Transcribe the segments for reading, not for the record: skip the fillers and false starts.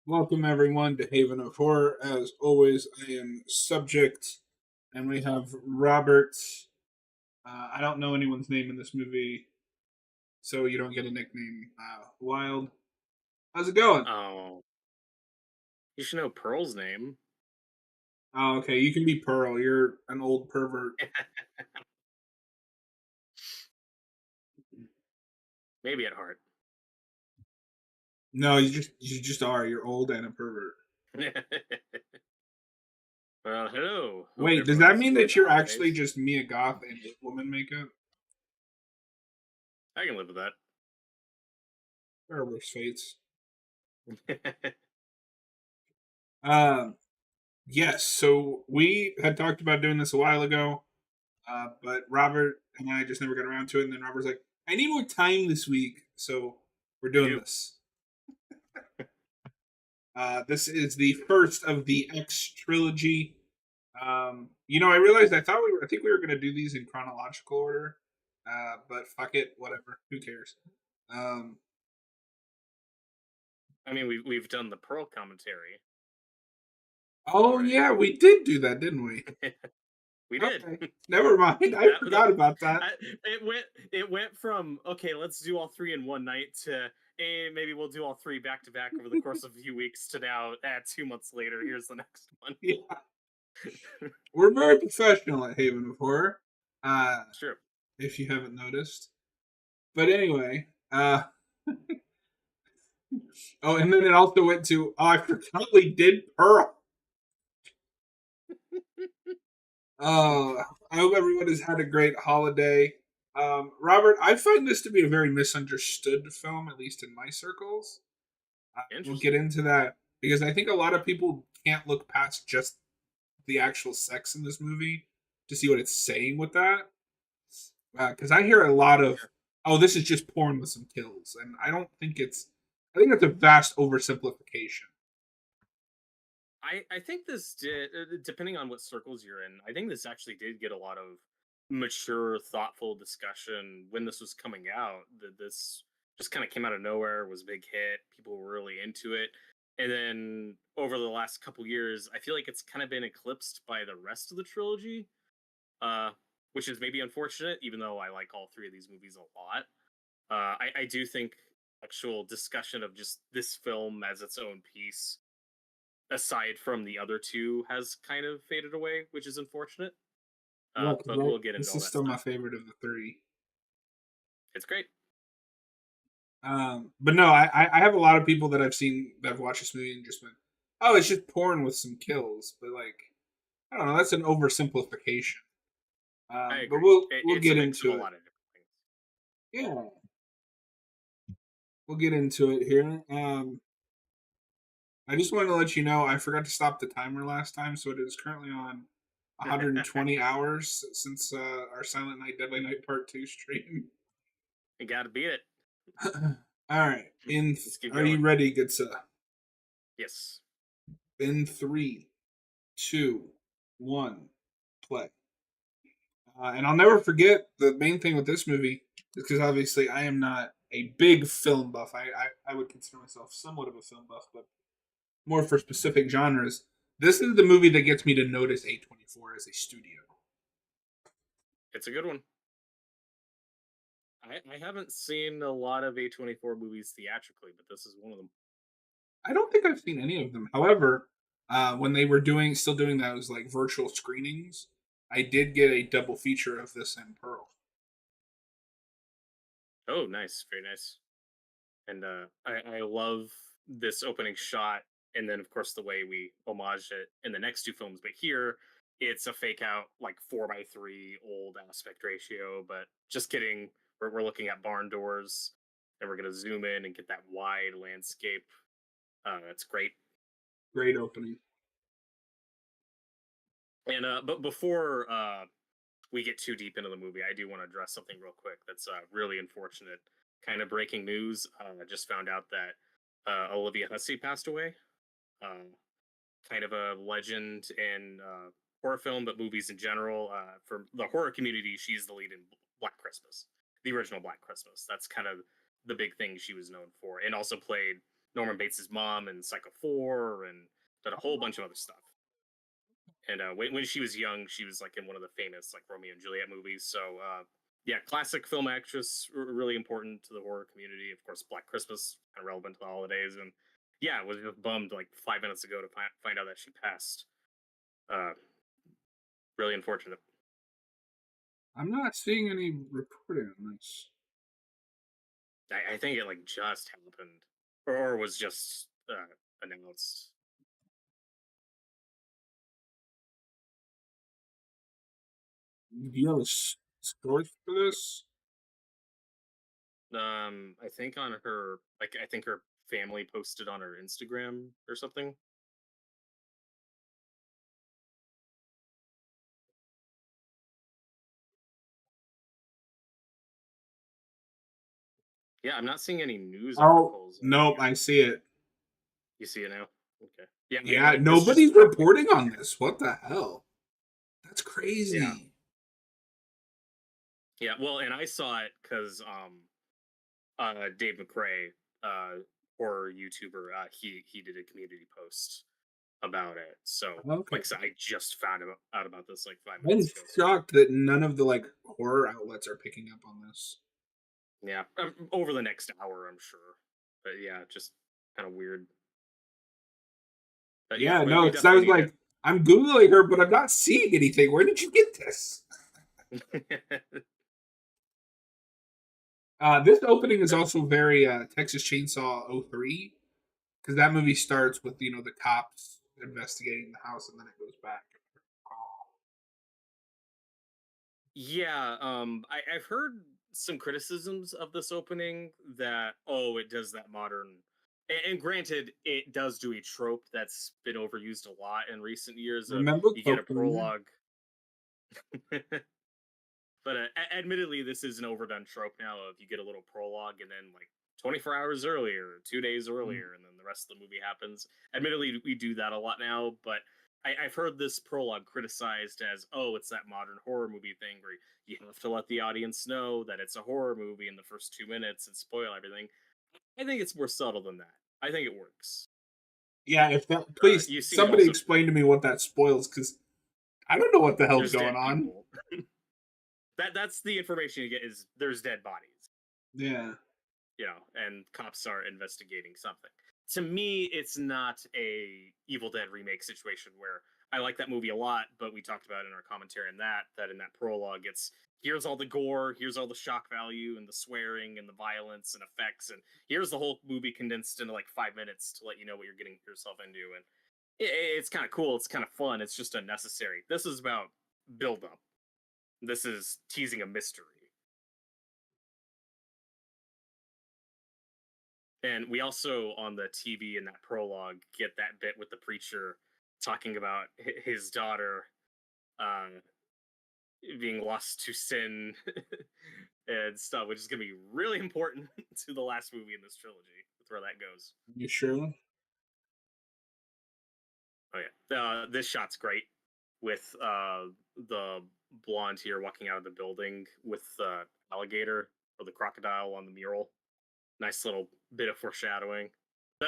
Welcome everyone to Haven of Horror. As always, I am Subject, and we have Robert. I don't know anyone's name in this movie, so you don't get a nickname. Wild. How's it going? Oh, you should know Pearl's name. Oh, okay. You can be Pearl. You're an old pervert. Maybe at heart. No, you just are. You're old and a pervert. Well, hello. Hope Wait, does that everyone's mean enjoyed that the you're actually holidays. just Mia Goth in woman makeup? I can live with Terrible fates. that. Um, yes. So we had talked about doing this a while ago. But Robert and I just never got around to it. And then Robert's like, I need more time this week. So we're I doing do. this. This is the first of the X trilogy. I realized I think we were going to do these in chronological order. But fuck it, whatever. Who cares? Um, I mean, we've done the Pearl commentary oh, already. yeah, we did do that, didn't we? We did. Okay. Never mind. I that forgot about that. it went from okay, let's do all three in one night to maybe we'll do all three back to back over the course of a few weeks to now 2 months later. Here's the next one. Yeah. We're very professional at Haven of Horror. Uh, Sure. if you haven't noticed. But anyway, oh, and then it also went to, oh, I forgot we did Pearl. Oh, I hope everyone has had a great holiday. Robert, I find this to be a very misunderstood film, at least in my circles. We'll get Interesting. into that because I think a lot of people can't look past just the actual sex in this movie to see what it's saying with that. Because I hear a lot of, Sure. oh, this is just porn with some kills, and I don't think it's. I think it's a vast oversimplification. I think this did, depending on what circles you're in, I think this actually did get a lot of mature, thoughtful discussion when this was coming out. That this just kind of came out of nowhere, was a big hit. People were really into it. And then over the last couple years, I feel like it's kind of been eclipsed by the rest of the trilogy, uh, which is maybe unfortunate, even though I like all three of these movies a lot. I do think actual discussion of just this film as its own piece aside from the other two has kind of faded away, which is unfortunate. Yeah, because But we'll get into this all is that still my stuff. favorite of the three. It's great. But no, I have a lot of people that I've seen that have watched this movie and just went, oh, it's just porn with some kills. But like, I don't know, that's an oversimplification. I But agree. we'll It's a get mix of a into it. lot of different things. Yeah, we'll get into it here. I just wanted to let you know I forgot to stop the timer last time, so it is currently on 120 hours since our Silent Night, Deadly Night Part 2 stream. You got to beat it. All right. Let's keep Are you going. ready, good sir? Yes. In three, two, one, play. And I'll never forget the main thing with this movie is because obviously I am not a big film buff. I would consider myself somewhat of a film buff, but more for specific genres. This is the movie that gets me to notice A24 as a studio. It's a good one. I haven't seen a lot of A24 movies theatrically, but this is one of them. I don't think I've seen any of them. However, when they were still doing those like virtual screenings, I did get a double feature of this and Pearl. Oh, nice. Very nice. And I love this opening shot, and then of course the way we homaged it in the next two films. But here, it's a fake out like 4:3 old aspect ratio. But just kidding, we're looking at barn doors, and we're gonna zoom in and get that wide landscape. That's great. Great opening. And but before we get too deep into the movie, I do want to address something real quick. That's really unfortunate. Kind of breaking news. I just found out that Olivia Hussey passed away. Uh, Kind of a legend in horror film, but movies in general. For the horror community, she's the lead in Black Christmas, the original Black Christmas. That's kind of the big thing she was known for, and also played Norman Bates' mom in Psycho 4 and done a whole bunch of other stuff. And when she was young, she was like in one of the famous like Romeo and Juliet movies. So yeah, classic film actress, really important to the horror community. Of course, Black Christmas, kind of relevant to the holidays. And yeah, was just bummed like 5 minutes ago to find out that she passed. Uh, really unfortunate. I'm not seeing any reporting on this. I think it like just happened, or was just announced. Do you have a source for this? I think on her, like, I think her family posted on her Instagram or something. Yeah, I'm not seeing any news Oh, articles on nope, here. I see it. You see it now? Okay. Yeah, Yeah, like this just nobody's broke like reporting on this. What the hell? That's yeah, crazy. yeah. Well, and I saw it because Dave McRae, uh, horror YouTuber, he did a community post about it. So, Okay. like I said, I just found out about this like five I'm minutes ago. So shocked that none of the like horror outlets are picking up on this. yeah, over the next hour, I'm sure. But yeah, just kind of weird. But yeah, Yeah, we, no, we because I definitely was need like, I'm googling her, but I'm not seeing anything. Where did you get this? to. This opening is also very Texas Chainsaw '03 because that movie starts with the cops investigating the house and then it goes back. Yeah, I've heard some criticisms of this opening that it does that modern. And granted, it does do a trope that's been overused a lot in recent years. Of Remember you get a Cocaine? prologue, but admittedly, this is an overdone trope now. Of you get a little prologue and then like 24 hours earlier, 2 days earlier, and then the rest of the movie happens. Admittedly, we do that a lot now, but I've heard this prologue criticized as, oh, it's that modern horror movie thing where you have to let the audience know that it's a horror movie in the first 2 minutes and spoil everything. I think it's more subtle than that. I think it works. Yeah, if that, please You've seen it somebody also. explain to me what that spoils because I don't know what the hell's There's going dead on. people. That's the information you get is there's dead bodies. Yeah. And cops are investigating something. To me, it's not a Evil Dead remake situation where I like that movie a lot, but we talked about in our commentary on that in that prologue, it's here's all the gore, here's all the shock value and the swearing and the violence and effects, and here's the whole movie condensed into like 5 minutes to let you know what you're getting yourself into. And it's kind of cool, it's kind of fun, it's just unnecessary. This is about build up. This is teasing a mystery. And we also on the TV in that prologue get that bit with the preacher talking about his daughter uh, being lost to sin and stuff, which is going to be really important to the last movie in this trilogy. With where that goes. You sure? Oh yeah, this shot's great with the blonde here walking out of the building with the alligator or the crocodile on the mural. Nice little bit of foreshadowing.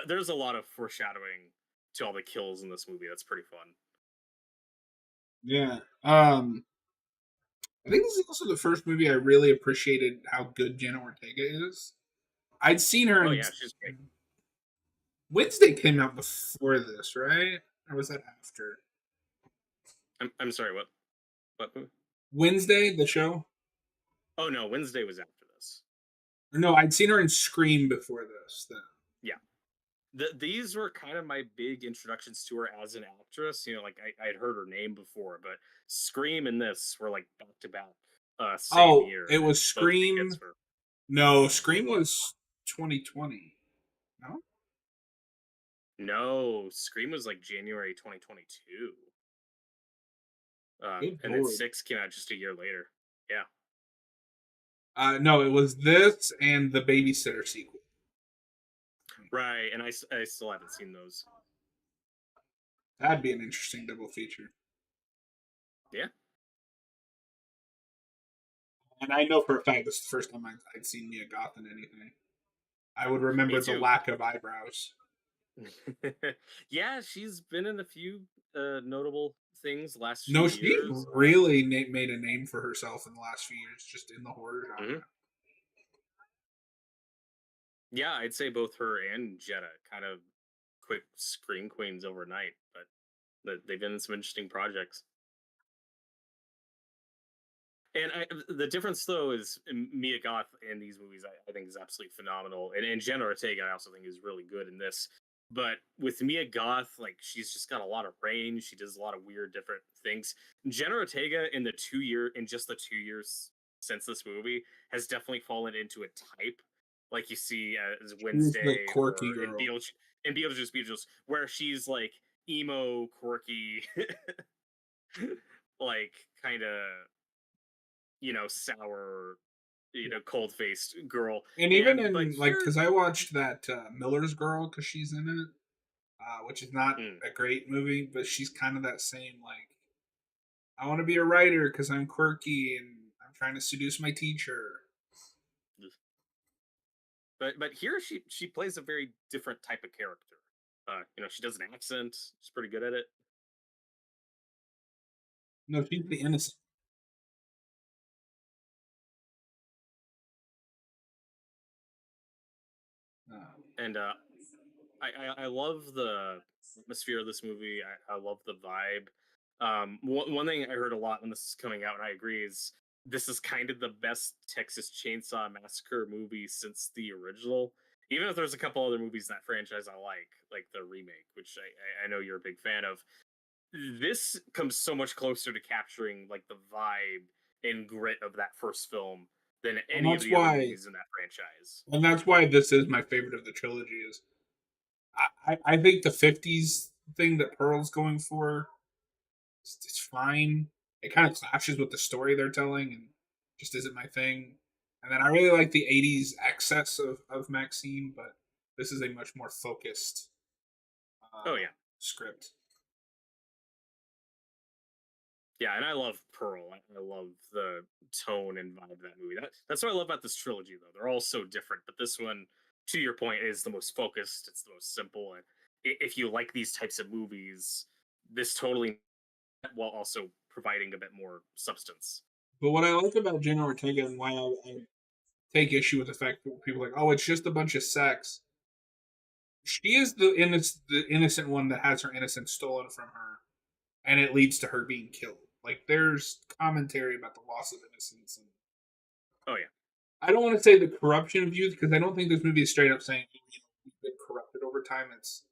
There's a lot of foreshadowing to all the kills in this movie. That's pretty fun. Yeah. I think this is also the first movie I really appreciated how good Jenna Ortega is. I'd seen her Oh in yeah, she's great. Wednesday came out before this, right? Or was that after? I'm sorry. What movie? Wednesday, the show? Oh no, Wednesday was after this. Or no, I'd seen her in Scream before this. Then. Yeah, these were kind of my big introductions to her as an actress. Like I'd heard her name before, but Scream and this were like back to back, same Oh, year, it and was both big hits Scream. for. No, Scream was 2020. No? No, Scream was like January 2022. Good And then lord. six came out just a year later. Yeah. No, it was this and the Babysitter sequel. Right, and I still haven't seen those. That'd be an interesting double feature. Yeah. And I know for a fact this is the first time I'd seen Mia Goth in anything. I would Me remember the too. lack of eyebrows. Yeah, she's been in a few notable things last few No, she years. really made a name for herself in the last few years, just in the horror Mhm. genre. Yeah, I'd say both her and Jetta kind of quick scream queens overnight, but they've been in some interesting projects. And the difference, though, is Mia Goth in these movies, I think, is absolutely phenomenal. And Jenna Ortega, I also think, is really good in this. But with Mia Goth, like, she's just got a lot of range. She does a lot of weird, different things. Jenna Ortega, in just the 2 years since this movie, has definitely fallen into a type, like you see as She's the Wednesday quirky or girl. In Beetlejuice, where she's like emo, quirky, like kind of sour, Yeah. cold faced girl. And even And but in like, here, because I watched that Miller's Girl because she's in it, which is not mm, a great movie, but she's kind of that same like, I want to be a writer because I'm quirky and I'm trying to seduce my teacher. but here she plays a very different type of character. She does an accent. She's pretty good at it. No, she's the innocent. Uh, And I love the atmosphere of this movie. I love the vibe. One thing I heard a lot when this is coming out, and I agree, is this is kind of the best Texas Chainsaw Massacre movie since the original. Even if there's a couple other movies in that franchise I like the remake, which I know you're a big fan of. This comes so much closer to capturing like the vibe and grit of that first film than and any of the other movies in that franchise. that's why this is my favorite of the trilogy. Is I think the '50s thing that Pearl's going for, it's fine. It kind of clashes with the story they're telling, and just isn't my thing. And then I really like the '80s excess of Maxine, but this is a much more focused Oh yeah. script. Yeah, and I love Pearl. I love the tone and vibe of that movie. That's what I love about this trilogy, though. They're all so different, but this one, to your point, is the most focused. It's the most simple, and if you like these types of movies, this totally, while also providing a bit more substance. But what I like about Jenna Ortega and why I take issue with the fact that people are like, oh, it's just a bunch of sex. She is the innocent one that has her innocence stolen from her, and it leads to her being killed. Like there's commentary about the loss of innocence, and Oh yeah, I don't want to say the corruption of youth because I don't think this movie is straight up saying we've been corrupted over time. It's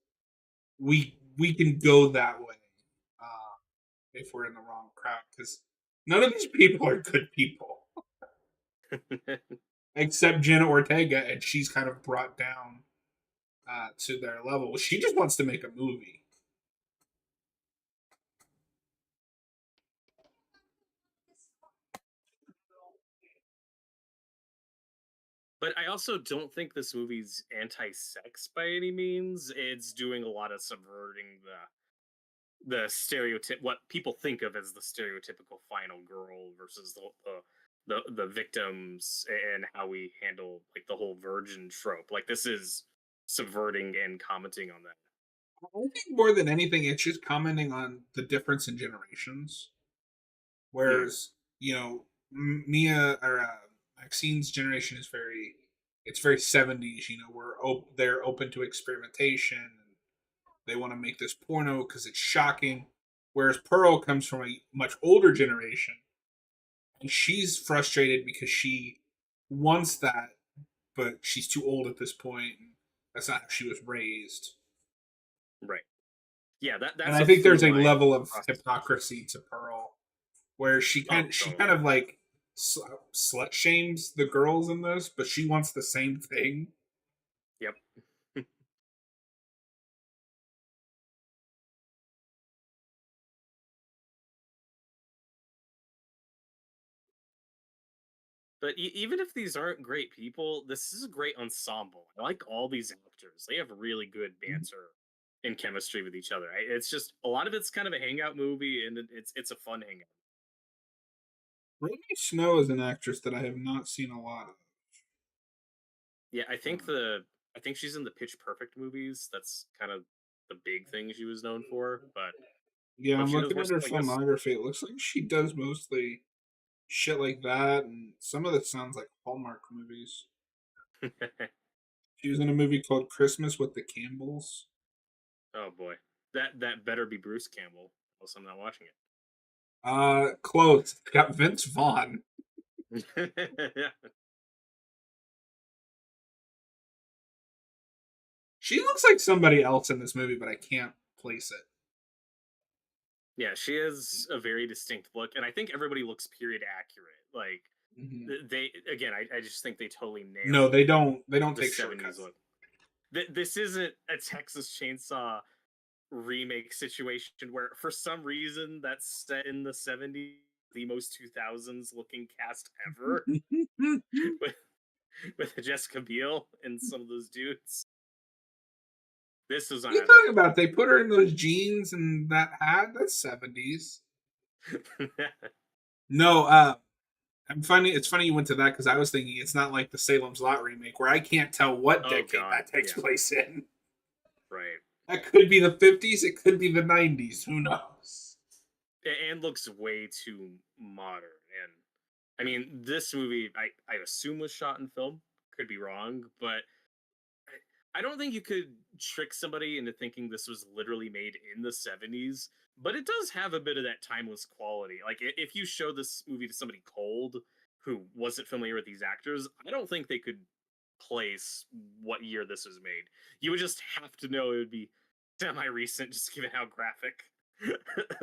we can go that way if we're in the wrong crowd because none of these people are good people except Jenna Ortega, and she's kind of brought down to their level. She just wants to make a movie. but I also don't think this movie's anti-sex by any means. It's doing a lot of subverting the stereotype, what people think of as the stereotypical final girl versus the victims, and how we handle like the whole virgin trope. Like this is subverting and commenting on that. I think more than anything, it's just commenting on the difference in generations. Mm, Whereas Mia or Maxine's generation is it's very '70s. They're open to experimentation. And they want to make this porno because it's shocking. Whereas Pearl comes from a much older generation, and she's frustrated because she wants that, but she's too old at this point. And that's not how she was raised. right. Yeah, And that's I a think there's through a line level of across this whole hypocrisy to Pearl where trilogy. Oh, she totally. kind of like slut shames the girls in this, but she wants the same thing. Yep. But even if these aren't great people, this is a great ensemble. I like all these actors. They have really good banter and chemistry with each other. It's just a lot of it's kind of a hangout movie, and it's a fun hangout. Brittany Snow is an actress that I have not seen a lot of. Yeah, I think Uh, I think she's in the Pitch Perfect movies. That's kind of the big thing she was known for. But Yeah, if I'm she knows looking more at her stuff like this, filmography. It looks like she does mostly shit like that, and some of it sounds like Hallmark movies. She was in a movie called Christmas with the Campbells. oh boy, that better be Bruce Campbell. Else I'm not watching Close. It's got Vince Vaughn. it. She looks like somebody else in this movie, but I can't place it. Yeah, she has a very distinct look, and I think everybody looks period accurate. Like Hmm. they again, I just think they totally No, nailed they don't. They don't the take '70s shortcuts. look. This isn't a Texas Chainsaw remake situation where, for some reason, that's set in the '70s, the most 2000s looking cast ever with Jessica Biel and some of those dudes. This is What not are you happening talking about? They put her in those jeans and that hat. That's 70s. at all. No, I'm funny. It's funny you went to that because I was thinking it's not like the Salem's Lot remake where I can't tell what Oh decade God, that takes yeah, place in. right. That could be the 50s. It could be the 90s. Who knows? And looks way too modern. And I mean, this movie, I assume was shot in film. Could be wrong, but I don't think you could trick somebody into thinking this was literally made in the '70s. But it does have a bit of that timeless quality. Like if you show this movie to somebody cold who wasn't familiar with these actors, I don't think they could place what year this was made. You would just have to know it would be semi-recent, just given how graphic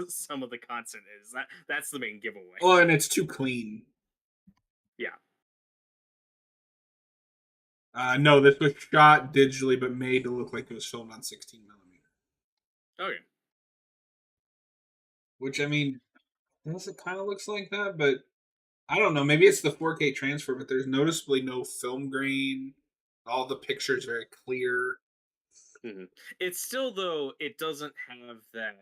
some of the content is. That's the main giveaway. Oh, and it's too clean. Yeah. No, this was shot digitally but made to look like it was filmed on 16 millimeter. Okay. Which, I mean, I guess it kind of looks like that, but I don't know. Maybe it's the 4K transfer, but there's noticeably no film grain. All the pictures very clear. Mhm. It's still though it doesn't have that,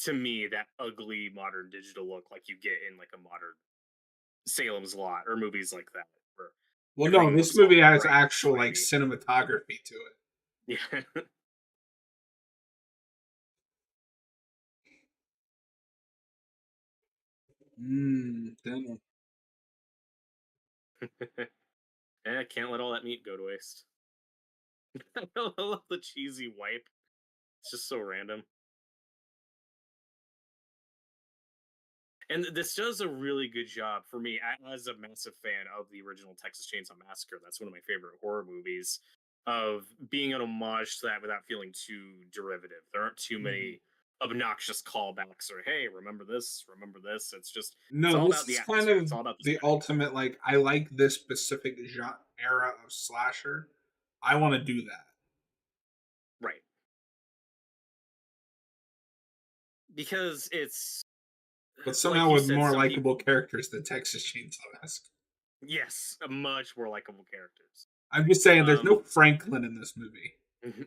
to me, that ugly modern digital look like you get in like a modern Salem's Lot or movies like that where Well, no, everything this looks all movie has bright and actual like shiny. cinematography to it. Yeah. Dinner. Yeah, can't let all that meat go to waste. I love the cheesy wipe. It's just so random. And this does a really good job for me as a massive fan of the original Texas Chainsaw Massacre. That's one of my favorite horror movies, of being an homage to that without feeling too derivative. There aren't too Mhm. many obnoxious callbacks or hey, remember this, remember this. It's No, all this about the is kind atmosphere. of It's all about the the setting. ultimate. Like, I like this specific era of slasher. I want to do that, Right. Because it's but like somehow you with said, more some people, likable characters than Texas Chainsaw Massacre. yes, much more likable characters. I'm just saying, there's no Um Franklin in this movie.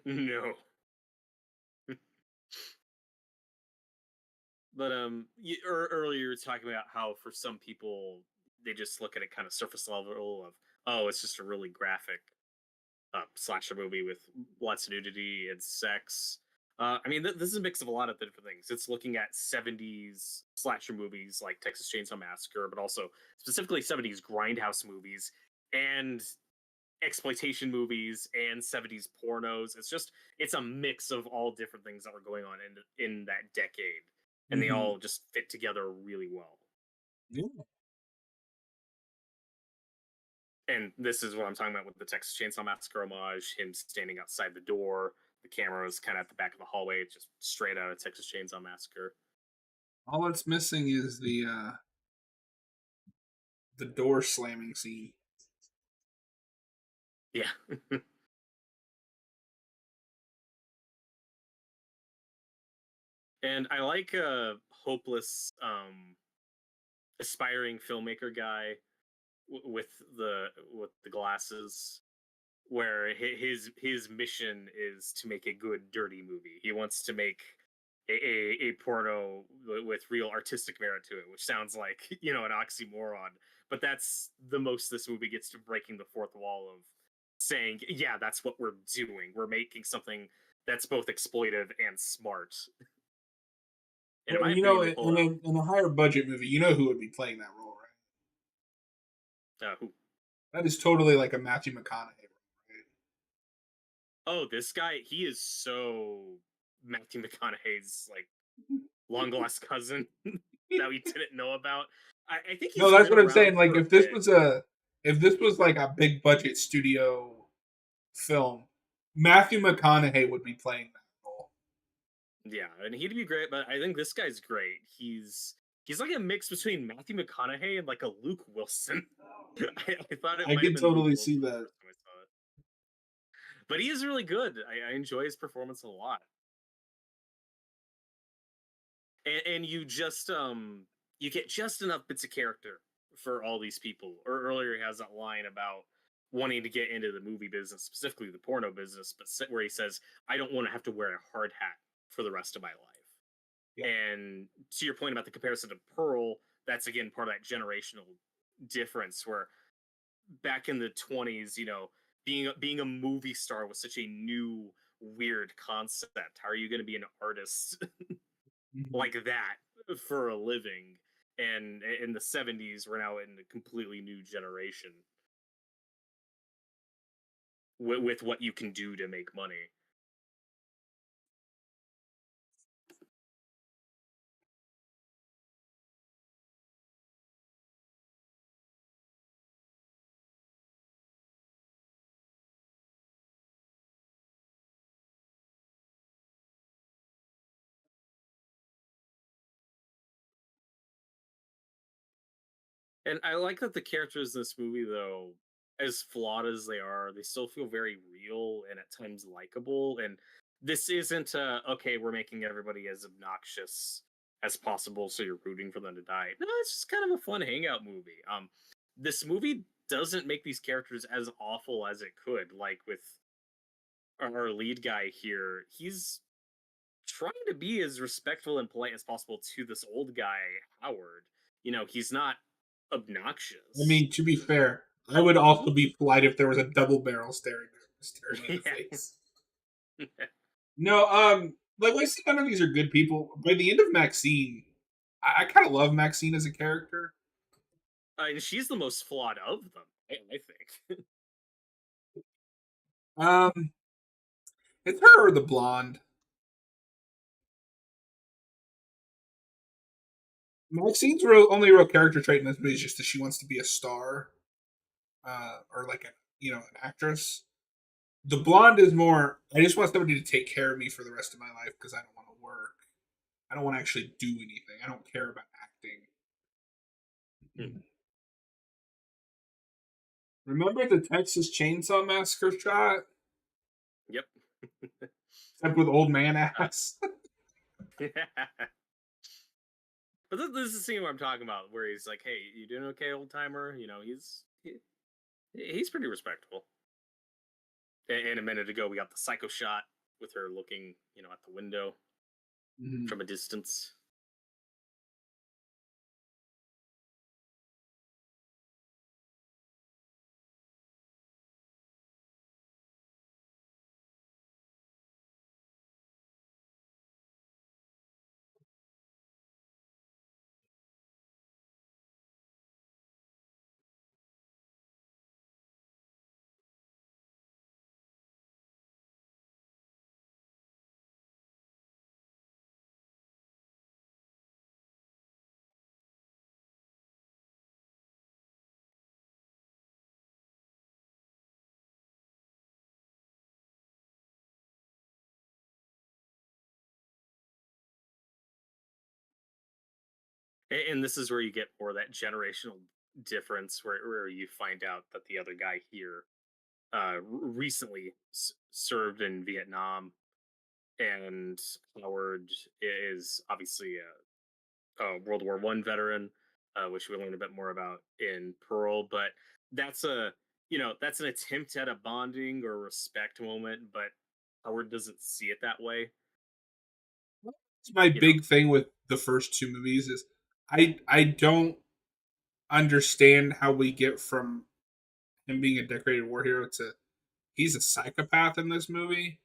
no. But earlier you were talking about how for some people they just look at it kind of surface level of, oh, it's just a really graphic slasher movie with lots of nudity and sex. I mean, this is a mix of a lot of different things. It's looking at '70s slasher movies like Texas Chainsaw Massacre, but also specifically '70s grindhouse movies and exploitation movies and '70s pornos. It's a mix of all different things that were going on in that decade, and they Hmm. all just fit together really well. Yeah. And this is what I'm talking about with the Texas Chainsaw Massacre homage. Him standing outside the door, the camera is kind of at the back of the hallway. It's just straight out of Texas Chainsaw Massacre. All it's missing is the door slamming scene. Yeah. And I like a hopeless, aspiring filmmaker guy with the glasses, where his mission is to make a good dirty movie. He wants to make a porno with real artistic merit to it, which sounds like an oxymoron. But that's the most this movie gets to breaking the fourth wall of saying, "Yeah, that's what we're doing. We're making something that's both exploitive and smart." And in Well, my you know, opinion, they pull it off. in a higher budget movie, you know who would be playing that role, right? Who? That is totally like a Matthew McConaughey role, right? Oh, this guy. He is so Matthew McConaughey's like long lost cousin that we didn't know about. I think No, he's that's been what I'm saying. around Like for a bit. if this was like a big budget studio film, Matthew McConaughey would be playing that role. Yeah, and he'd be great, but I think this guy's great. He's like a mix between Matthew McConaughey and like a Luke Wilson. I thought it I might have could been Luke totally see Wilson the that. first time I saw it, but he is really good. I enjoy his performance a lot, and you get just enough bits of character for all these people. Or earlier, he has that line about wanting to get into the movie business, specifically the porno business, but where he says, "I don't want to have to wear a hard hat for the rest of my life." Yeah. And to your point about the comparison to Pearl, that's again part of that generational difference where back in the 20s, being a movie star was such a new weird concept. How are you going to be an artist Mhm. like that for a living? And in the 70s, we're now in a completely new generation with what you can do to make money. And I like that the characters in this movie, though, as flawed as they are, they still feel very real and at times likable. And this isn't okay, we're making everybody as obnoxious as possible, so you're rooting for them to die. No, it's just kind of a fun hangout movie. This movie doesn't make these characters as awful as it could. Like with our lead guy here, he's trying to be as respectful and polite as possible to this old guy, Howard. He's not I obnoxious. mean, to be fair, I would also be polite if there was a double barrel staring me in the Yeah. face. No, like I said, none of these are good people. By the end of Maxine, I kind of love Maxine as a character. And she's the most flawed of them, I think. Um, it's her or the blonde. Maxine's only real character trait in this movie is just that she wants to be a star, or like an actress. The blonde is more. I just want somebody to take care of me for the rest of my life because I don't want to work. I don't want to actually do anything. I don't care about acting. Hmm. Remember the Texas Chainsaw Massacre shot, Yep. except with old man Uh, ass. but this is the scene where I'm talking about, where he's like, "Hey, you doing okay, old timer?" He's pretty respectable. And a minute ago, we got the psycho shot with her looking, at the window Mhm. from a distance. And this is where you get more of that generational difference, where you find out that the other guy here recently served in Vietnam, and Howard is obviously a World War I veteran, which we learn a bit more about in Pearl. But that's that's an attempt at a bonding or respect moment, but Howard doesn't see it that way. It's my You know, big thing with the first two movies is I don't understand how we get from him being a decorated war hero to he's a psychopath in this movie.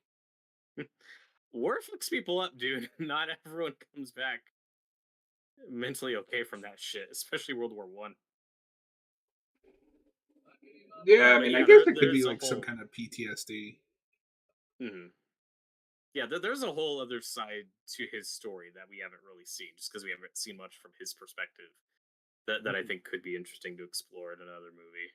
War fucks people up, dude. Not everyone comes back mentally okay from that shit, especially World War One. Yeah, I But mean, I yeah, guess it could be there's a like some whole. kind of PTSD. Mhm. Yeah, there's a whole other side to his story that we haven't really seen, just because we haven't seen much from his perspective. That I Mhm. think could be interesting to explore in another movie.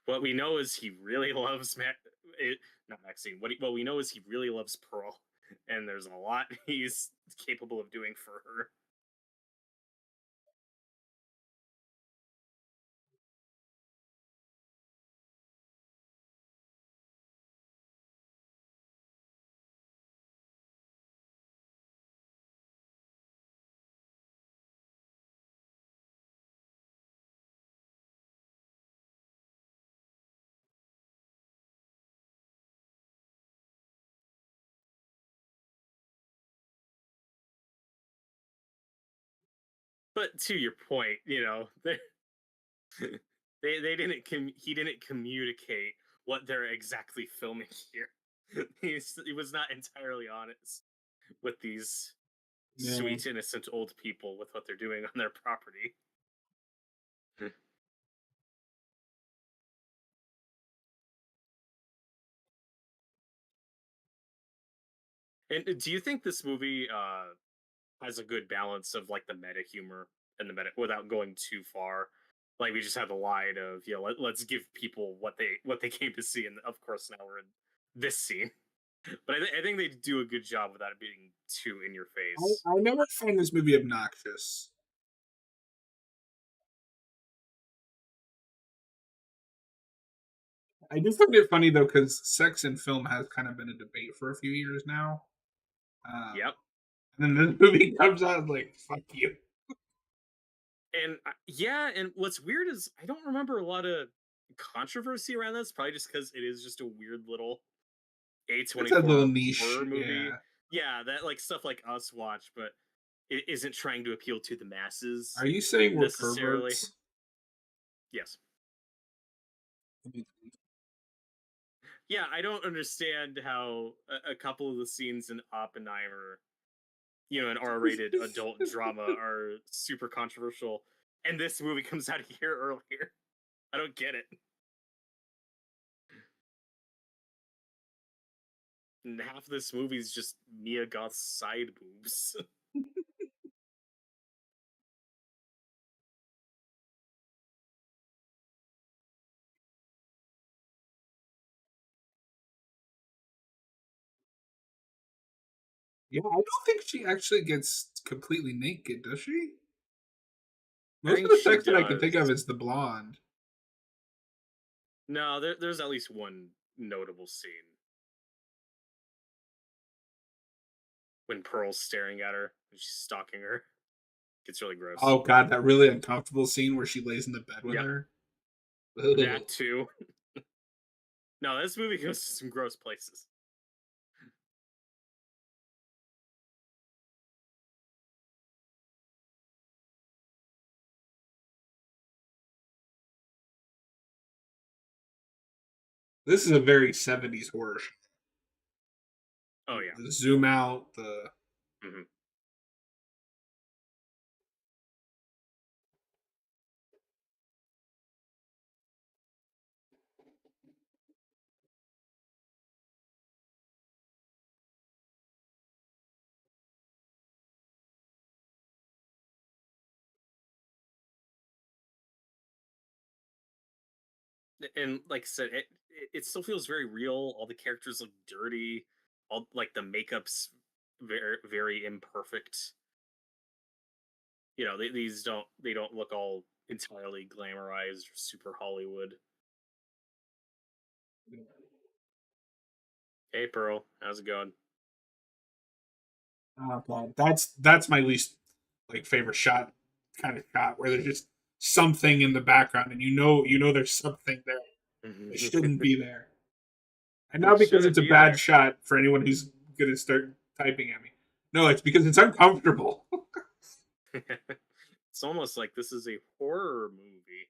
What we know is he really loves not Maxine. What we know is he really loves Pearl, and there's a lot he's capable of doing for her. But to your point, they didn't he didn't communicate what they're exactly filming here. He was not entirely honest with these Yeah. sweet innocent old people with what they're doing on their property. And do you think this movie has a good balance of like the meta humor and the meta without going too far? Like we just had the line of let's give people what they came to see, and of course now we're in this scene. But I think they do a good job without it being too in your face. I never find this movie obnoxious. I do find it funny though because sex in film has kind of been a debate for a few years now. Yep. And then this movie comes out like, fuck you. And yeah, and what's weird is I don't remember a lot of controversy around this, probably just because it is just a weird little It's a little A24 niche, horror movie. yeah. Yeah, that like stuff like us watch, but it isn't trying to appeal to the masses Are you saying we're necessarily. perverts? Yes. Yeah, I don't understand how a couple of the scenes in Oppenheimer, an R-rated adult drama, are super controversial, and this movie comes out a year earlier. I don't get it. And half of this movie is just Mia Goth's side boobs. Yeah, I don't think she actually gets completely naked, does she? I Most of think the she sex that I can think of does. is the blonde. No, there's at least one notable scene when Pearl's staring at her and she's stalking her. It's really gross. Oh god, that really uncomfortable scene where she lays in the bed with Yep, her. Ugh. that too. No, this movie goes to some gross places. This is a very 70s horror show. Oh yeah. The zoom out, the Hmm. And like I said, it still feels very real. All the characters look dirty. All like the makeup's very imperfect. They don't look all entirely glamorized or super Hollywood. Hey Pearl, how's it going? oh god, that's my least like favorite shot kind of shot where there's just something in the background and you know there's something there. It shouldn't be there. And It not because shouldn't it's a be bad there. shot for anyone who's gonna start typing at me. No, it's because it's uncomfortable. It's almost like this is a horror movie.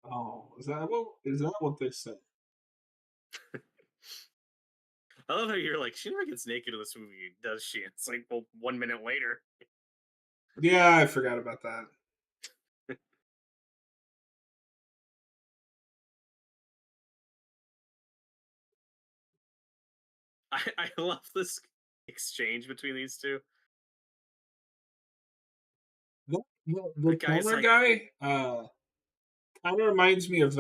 Oh, is that what they say? I love how you're like, she never gets naked in this movie, does she? It's like, well, 1 minute later. Yeah, I forgot about that. I love this exchange between these two. The The guy's camera like, guy kind of reminds me of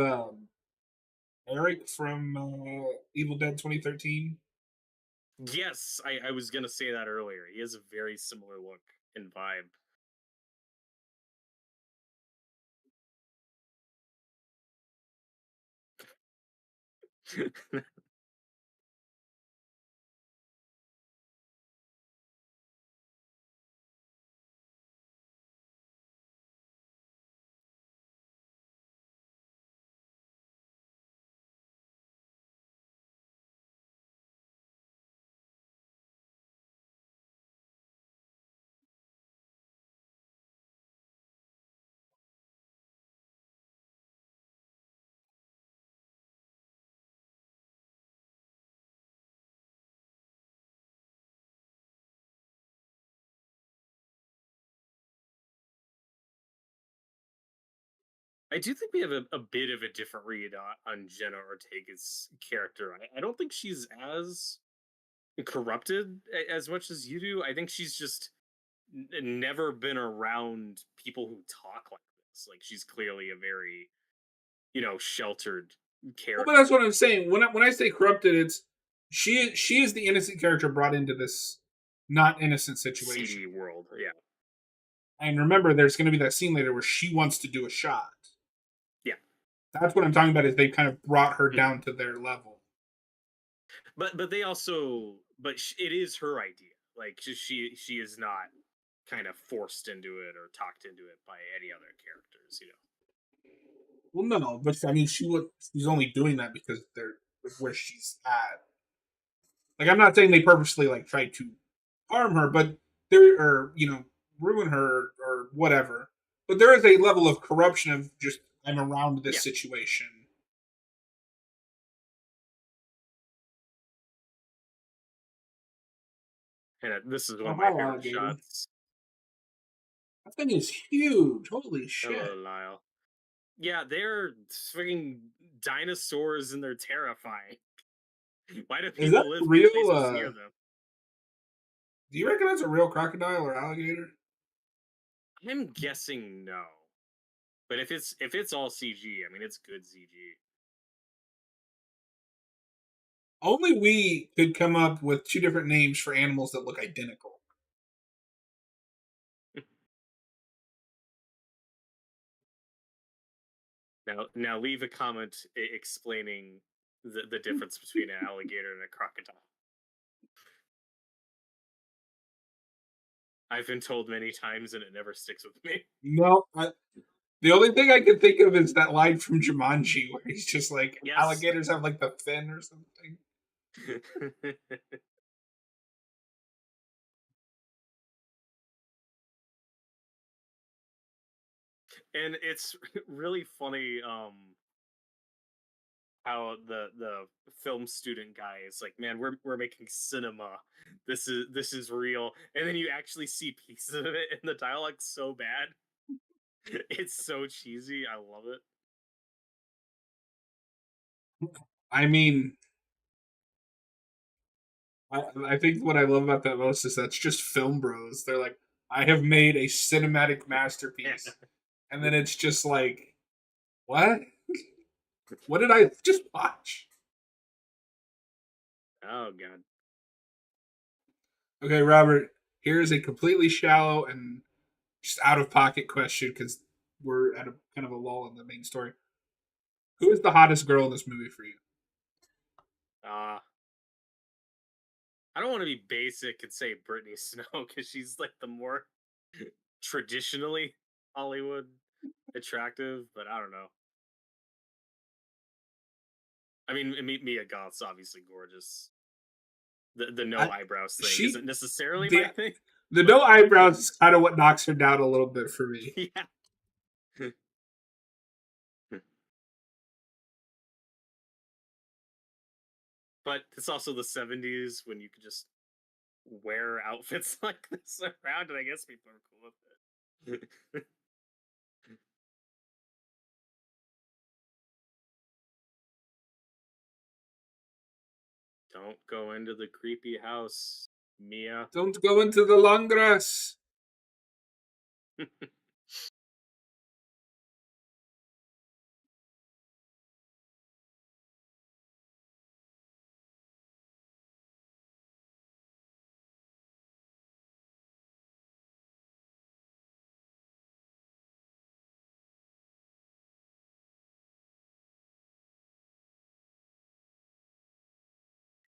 Eric from Evil Dead 2013. yes, I was gonna say that earlier. He has a very similar look and vibe. I do think we have a bit of a different read on Jenna Ortega's character. I don't think she's as corrupted as much as you do. I think she's just never been around people who talk like this. Like she's clearly a very, sheltered Well, but that's character. what I'm saying. When I say corrupted, it's she is the innocent character brought into this not innocent situation. CD world, yeah, And remember, there's going to be that scene later where she wants to do a shot. yeah. That's what I'm talking about. Is they've kind of brought her Mhm. down to their level. But they also, it is her idea. Like she is not kind of forced into it or talked into it by any other characters. Well, no, but I mean, she's only doing that because they're where she's at. Like, I'm not saying they purposely like tried to harm her, but there or ruin her or whatever. But there is a level of corruption of just I'm around this Yeah, situation. and this is one Oh, of my hi, favorite alligator. shots. That thing is huge. Holy Hello, shit! Lyle. Yeah, they're freaking dinosaurs and they're terrifying. Why do Is that people live in real? places near them? Do you reckon that's a real crocodile or alligator? I'm guessing no. But if it's all CG, I mean it's good CG. Only we could come up with two different names for animals that look identical. Now leave a comment explaining the difference between an alligator and a crocodile. I've been told many times and it never sticks with me. No, the only thing I can think of is that line from Jumanji where he's just like Yes. alligators have like the fin or something. And it's really funny how the film student guy is like, man, we're making cinema. This is real. And then you actually see pieces of it and the dialogue's so bad. It's so cheesy. I love it. I mean, I think what I love about that most is that's just film bros. They're like, I have made a cinematic masterpiece, and then it's just like, what? What did I just watch? Oh god. Okay, Robert. Here's a completely shallow and just out of pocket question because we're at a kind of a lull in the main story. Who is the hottest girl in this movie for you? Uh I don't want to be basic and say Brittany Snow because she's like the more traditionally Hollywood attractive, but I don't know. I mean, Mia Goth's obviously gorgeous. The no I, eyebrows thing she isn't necessarily the my thing, the but no eyebrows is kind of what knocks her down a little bit for me. yeah. but it's also the '70s when you could just wear outfits like this around, and I guess people are cool with it. Don't go into the creepy house, Mia. Don't go into the long grass.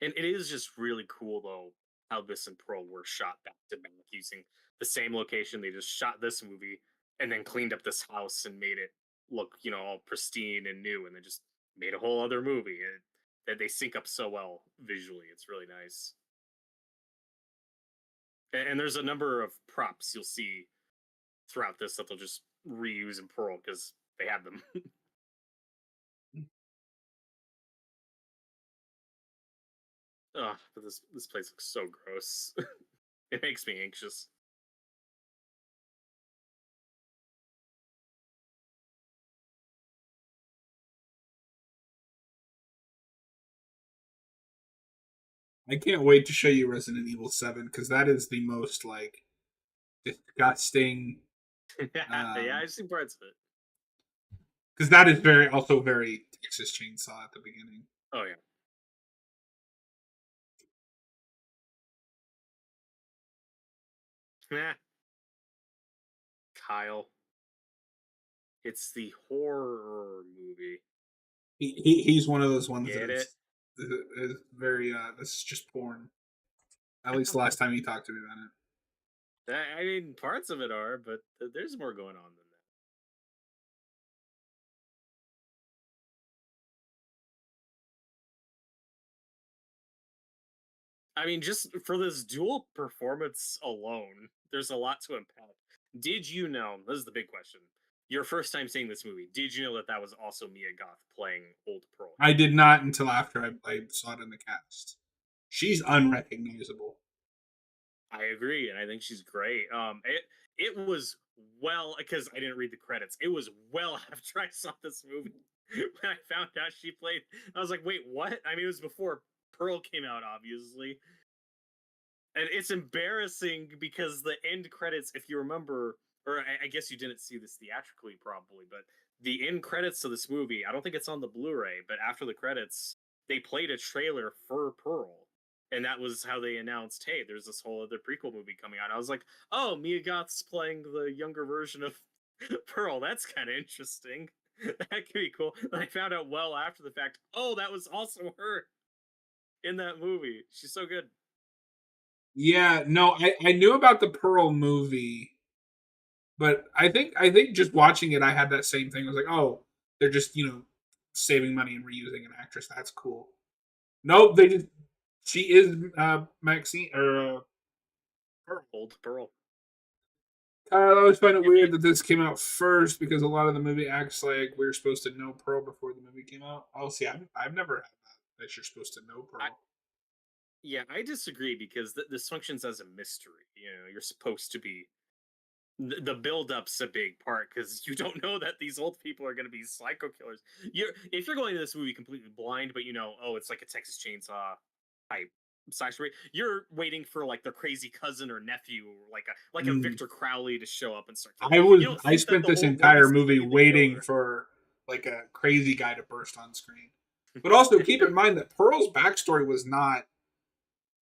And it is just really cool though how this and Pearl were shot back to back using the same location. They just shot this movie and then cleaned up this house and made it look, all pristine and new, and then just made a whole other movie. That they sync up so well visually. It's really nice. And there's a number of props you'll see throughout this that they'll just reuse in Pearl because they have them. Ugh, but this place looks so gross. It makes me anxious. I can't wait to show you Resident Evil 7 because that is the most like disgusting. Yeah, I've seen parts of it. Because that is very Texas Chainsaw at the beginning. Oh yeah. Nah, Kyle. It's the horror movie. He's one of those ones Get that it? is very this is just porn. At least the last time he talked to me about it. I mean, parts of it are, but there's more going on than that. I mean, just for this dual performance alone, there's a lot to unpack. Did you know? This is the big question. Your first time seeing this movie, did you know that that was also Mia Goth playing Old Pearl? I did not until after I saw it in the cast. She's unrecognizable. I agree, and I think she's great. It was well because I didn't read the credits. It was well after I saw this movie when I found out she played. I was like, wait, what? I mean, it was before Pearl came out, obviously, and it's embarrassing because the end credits, if you remember, or I guess you didn't see this theatrically, probably, but the end credits to this movie, I don't think it's on the Blu-ray, but after the credits, they played a trailer for Pearl. And that was how they announced, hey, there's this whole other prequel movie coming out. I was like, oh, Mia Goth's playing the younger version of Pearl. That's kind of interesting. That could be cool. And I found out well after the fact, oh, that was also her in that movie. She's so good. Yeah, no, I knew about the Pearl movie, but I think just watching it, I had that same thing. I was like, oh, they're just saving money and reusing an actress. That's cool. Nope, they just she is Maxine or Pearl. Old Pearl. I always find it weird that this came out first because a lot of the movie acts like we are supposed to know Pearl before the movie came out. Oh, see, I've never had that you're supposed to know I, Pearl. yeah, I disagree because this functions as a mystery. You're supposed to be the build-up's a big part because you don't know that these old people are going to be psycho killers. If you're going to this movie completely blind, but oh, it's like a Texas Chainsaw type slasher. You're waiting for like their crazy cousin or nephew, or like a Mm. Victor Crowley to show up and start killing. I spent this entire movie waiting for like a crazy guy to burst on screen. But also keep in mind that Pearl's backstory was not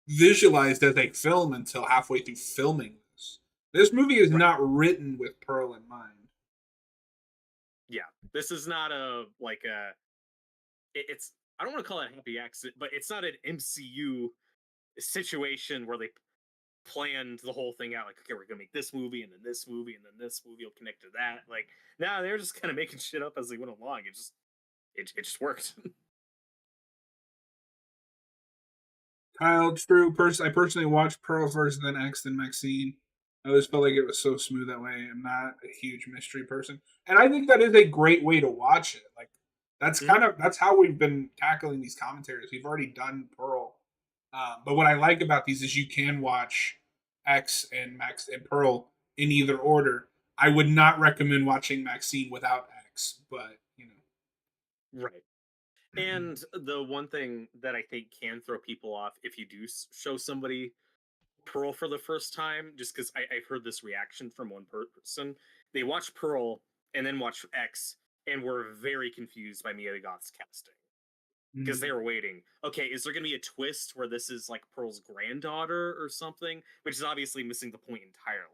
visualized as a film until halfway through filming this. This movie is Right. not written with Pearl in mind. Yeah, this is not a like a. It's I don't want to call it a happy accident, but it's not an MCU situation where they planned the whole thing out. Like, okay, we're gonna make this movie, and then this movie, and then this movie will connect to that. Like, now they're just kind of making shit up as they went along. It just worked. Kyle, it's true. I personally watched Pearl first, then X, then Maxine. I always felt like it was so smooth that way. I'm not a huge mystery person, and I think that is a great way to watch it. Like Mhm. That's how we've been tackling these commentaries. We've already done Pearl, but what I like about these is you can watch X and Max and Pearl in either order. I would not recommend watching Maxine without X, but you Right. know. And the one thing that I think can throw people off if you do show somebody Pearl for the first time, just because I've heard this reaction from one person. They watch Pearl and then watch X and were very confused by Mia Goth's casting because they Mm, were waiting. Okay, is there going to be a twist where this is like Pearl's granddaughter or something? Which is obviously missing the point entirely.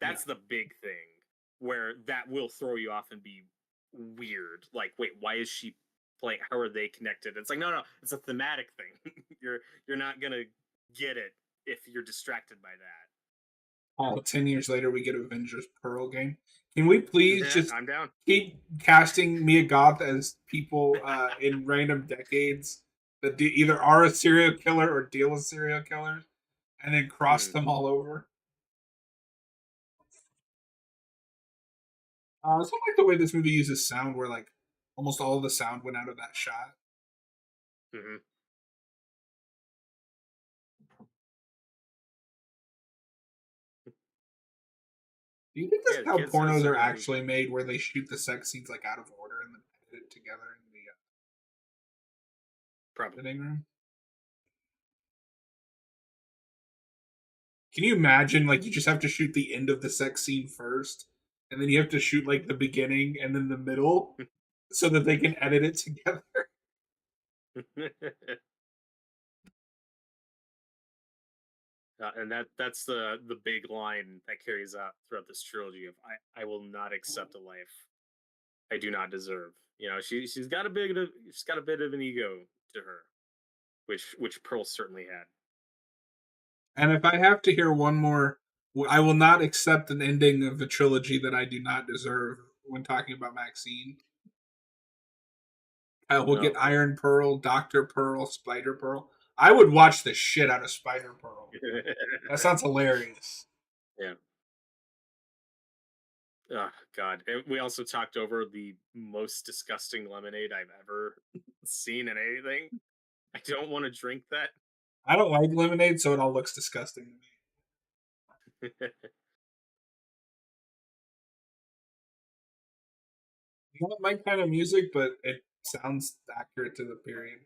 yeah. That's the big thing where that will throw you off and be weird. Like, wait, why is she playing? How are they connected? It's like, no, no, it's a thematic thing. You're not gonna get it if you're distracted by 10 years later, we get Avengers Pearl game. Can we please that. just I'm down. keep casting Mia Goth as people in random decades that either are a serial killer or deal with serial killers, and then cross Hmm. them all over? Something like the way this movie uses sound, where like almost all of the sound went out of that shot. Hmm. Do you think this Yeah, is the how kids pornos are certainly. actually made, where they shoot the sex scenes like out of order and then edit it together in the Probably. editing room? Can you imagine like you just have to shoot the end of the sex scene first, and then you have to shoot like the beginning and then the middle, so that they can edit it together? And that's the big line that carries out throughout this trilogy of I will not accept a life I do not deserve. You know, she's got a bit of an ego to her, which Pearl certainly had. And if I have to hear one more, I will not accept an ending of a trilogy that I do not deserve. When talking about Maxine, I will Oh get boy. Iron Pearl, Doctor Pearl, Spider Pearl. I would watch the shit out of Spider Pearl. That sounds hilarious. Yeah. Oh God. And we also talked over the most disgusting lemonade I've ever seen in anything. I don't want to drink that. I don't like lemonade, so it all looks disgusting to me. Not my kind of music, but it sounds accurate to the period.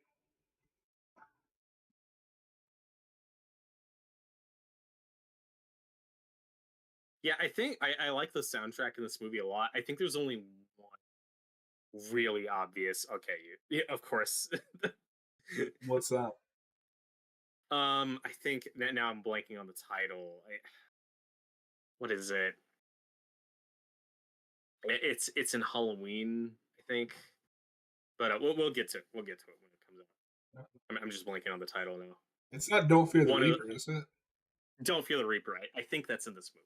Yeah, I think I like the soundtrack in this movie a lot. I think there's only one really obvious. Okay, yeah, of course. What's that? I think now I'm blanking on the title. What is it? It's in Halloween, I think. But we'll get to it. We'll get to it when it comes out. I'm just blanking on the title now. It's not Don't Fear the One of Reaper, the, is it? Don't Fear the Reaper. I think that's in this movie,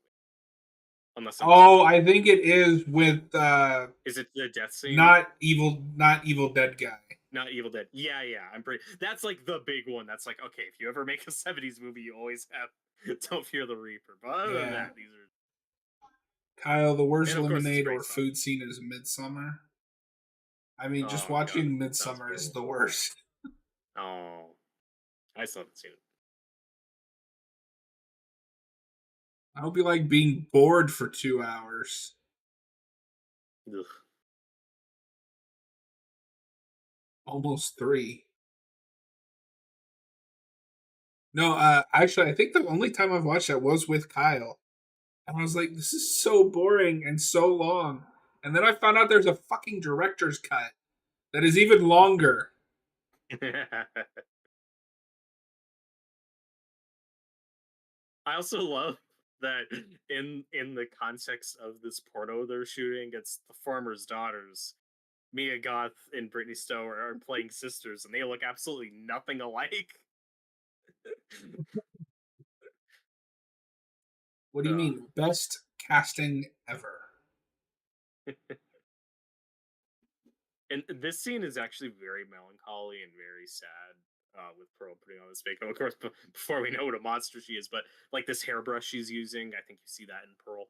unless I'm Oh, mistaken. I think it is with Is it the death scene? not evil dead guy. Not Evil Dead. Yeah, yeah. I'm pretty. That's like the big one. That's like, okay, if you ever make a '70s movie, you always have Don't Fear the Reaper. But other than Yeah. that, these are, Kyle, the worst and of course, it's a lemonade great or song. food scene is Midsummer. I mean, just Oh God, watching that sounds Midsummer is horrible. the worst. Oh, I still haven't seen I hope you like being bored for 2 hours. it. Ugh. Almost three. No, actually, I think the only time I've watched that was with Kyle. And I was like, this is so boring and so long. And then I found out there's a fucking director's cut that is even longer. I also love that in the context of this porno they're shooting, it's the farmer's daughters. Mia Goth and Brittany Stowe are playing sisters, and they look absolutely nothing alike. What do you Ugh. mean? Best casting ever. And this scene is actually very melancholy and very sad. With Pearl putting on this makeup, of course, before we know what a monster she is, but like this hairbrush she's using, I think you see that in Pearl.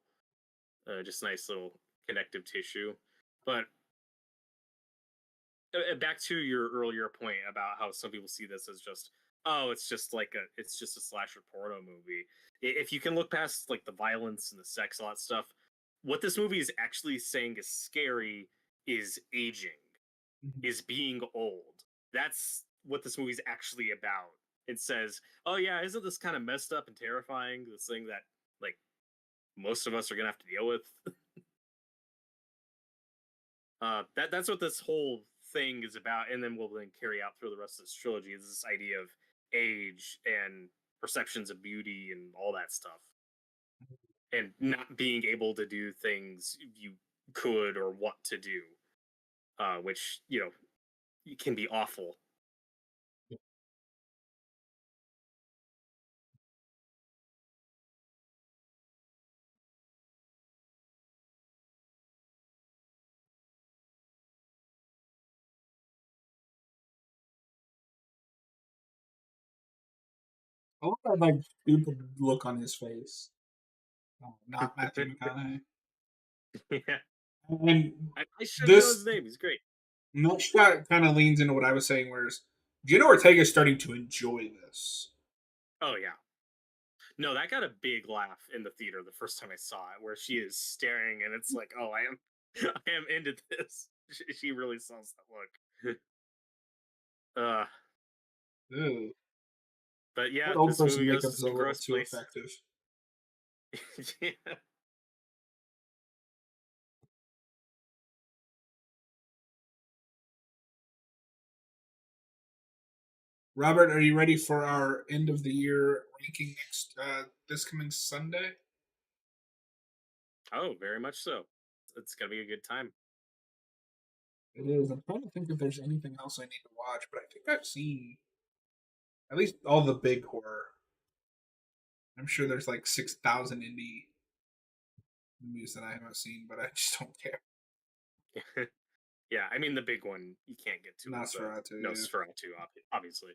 Just nice little connective tissue. But back to your earlier point about how some people see this as just, oh, it's just a slasher porno movie. If you can look past like the violence and the sex, all that stuff, what this movie is actually saying is scary is aging, Mhm. is being old. That's what this movie's actually about. It says, oh yeah, isn't this kind of messed up and terrifying? This thing that like most of us are gonna have to deal with. That's what this whole thing is about, and then we'll then carry out through the rest of this trilogy is this idea of age and perceptions of beauty and all that stuff, and not being able to do things you could or want to do, which can be awful. I love that like stupid look on his face. Oh, not Matthew McConaughey. Yeah, And I should know his this name. He's great. next shot kind of leans into what I was saying, whereas Gina Ortega is starting to enjoy this. Oh yeah, no, that got a big laugh in the theater the first time I saw it, where she is staring, and it's like, oh, I am, I am into this. She really sells that look. Uh, Ew. but yeah, That old this person movie goes makeup to is a some little gross too place. effective. Yeah. Robert, are you ready for our end of the year ranking next this coming Sunday? Oh, very much so. It's gonna be a good time. It is. I'm trying to think if there's anything else I need to watch, but I think I've seen at least all the big horror. I'm sure there's like 6,000 indie movies that I haven't seen, but I just don't care. Yeah, I mean the big one you can't get to is Nosferatu, yeah. Nosferatu, obviously.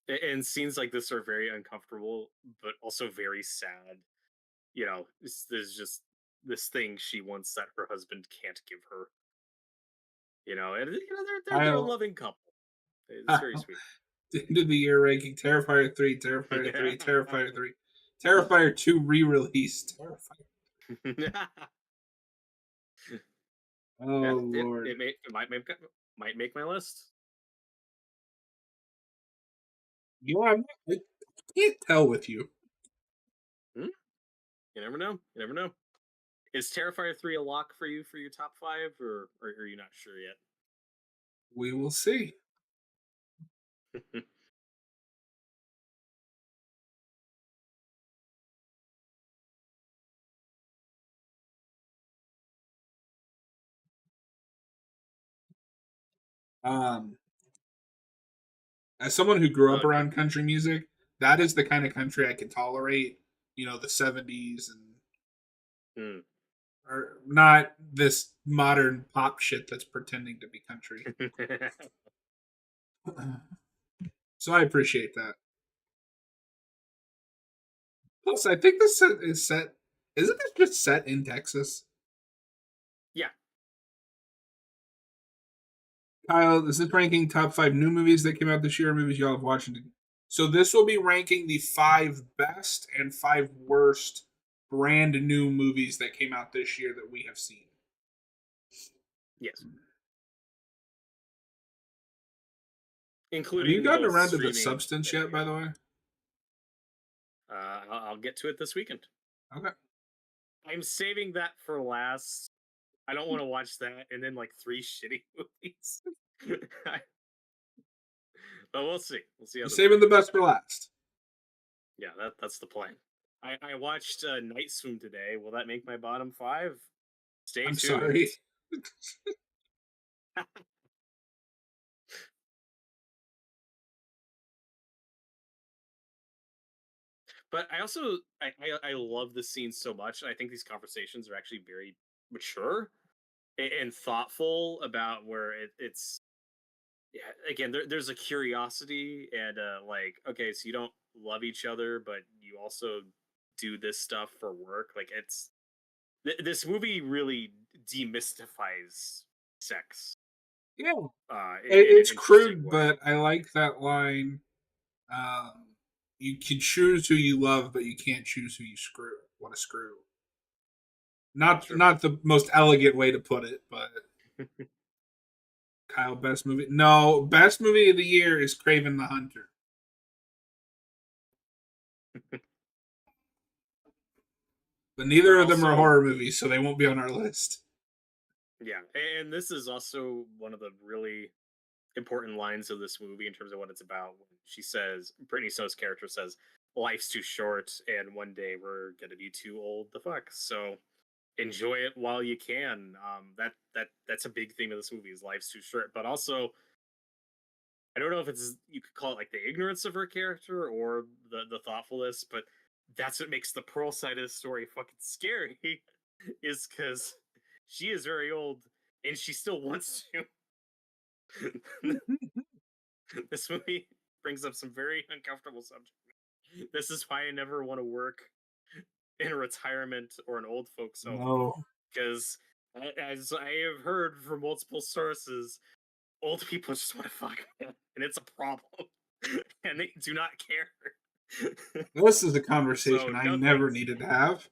And scenes like this are very uncomfortable, but also very sad. There's just this thing she wants that her husband can't give her. And they're a Kyle, loving couple. It's very sweet. the end of the year ranking Terrifier 3, Terrifier 3, Terrifier 3, Terrifier 2 re release. Terrifier. Yeah, Oh, Lord. it might make my list. Yeah, I can't tell with you. Hmm? You never know. You never know. Is Terrifier 3 a lock for you for your top five, or are you not sure yet? We will see. Um, as someone who grew up Okay. around country music, that is the kind of country I can tolerate. The 70s and Hmm. or not this modern pop shit that's pretending to be country. So I appreciate that. Plus, I think this is set. Isn't this just set in Texas? Yeah. Kyle, this is ranking top 5 new movies that came out this year, movies y'all have watched. So this will be ranking the 5 best and 5 worst brand new movies that came out this year that we have seen. Yes. Have you Including gotten both around to the streaming substance and yet, by video. the way? I'll get to it this weekend. Okay. I'm saving that for last. I don't want to watch that and then like three shitty movies. But we'll see. We'll see how You're the week saving the goes. best for last. Yeah, that's the plan. I watched Night Swim today. Will that make my bottom five? Stay I'm tuned. sorry. But I also I love this scene so much. I think these conversations are actually very mature and thoughtful about where it's yeah, again there's a curiosity and like okay, so you don't love each other but you also do this stuff for work. Like this movie really demystifies sex Yeah, in an it's interesting crude, way. but I like that line. Um, you can choose who you love, but you can't choose who you screw. Want to screw? Sure. Not the most elegant way to put it, but Kyle, best movie? No, best movie of the year is Craven the Hunter. But But neither of them are also, horror movies, so they won't be on our list. yeah, and this is also one of the really important lines of this movie in terms of what it's about. When she says, Brittany Snow's character says, "Life's too short, and one day we're gonna be too old to fuck." So enjoy it while you can. That's a big theme of this movie is life's too short. But also, I don't know if it's you could call it like the ignorance of her character or the thoughtfulness, but that's what makes the Pearl side of the story fucking scary. Is because she is very old and she still wants to. This movie brings up some very uncomfortable subjects. This is why I never want to work in a retirement or an old folks home No. because, as I have heard from multiple sources, old people just want to fuck, and it's a problem, and they do not care. This is a So conversation I no never thanks. needed to have.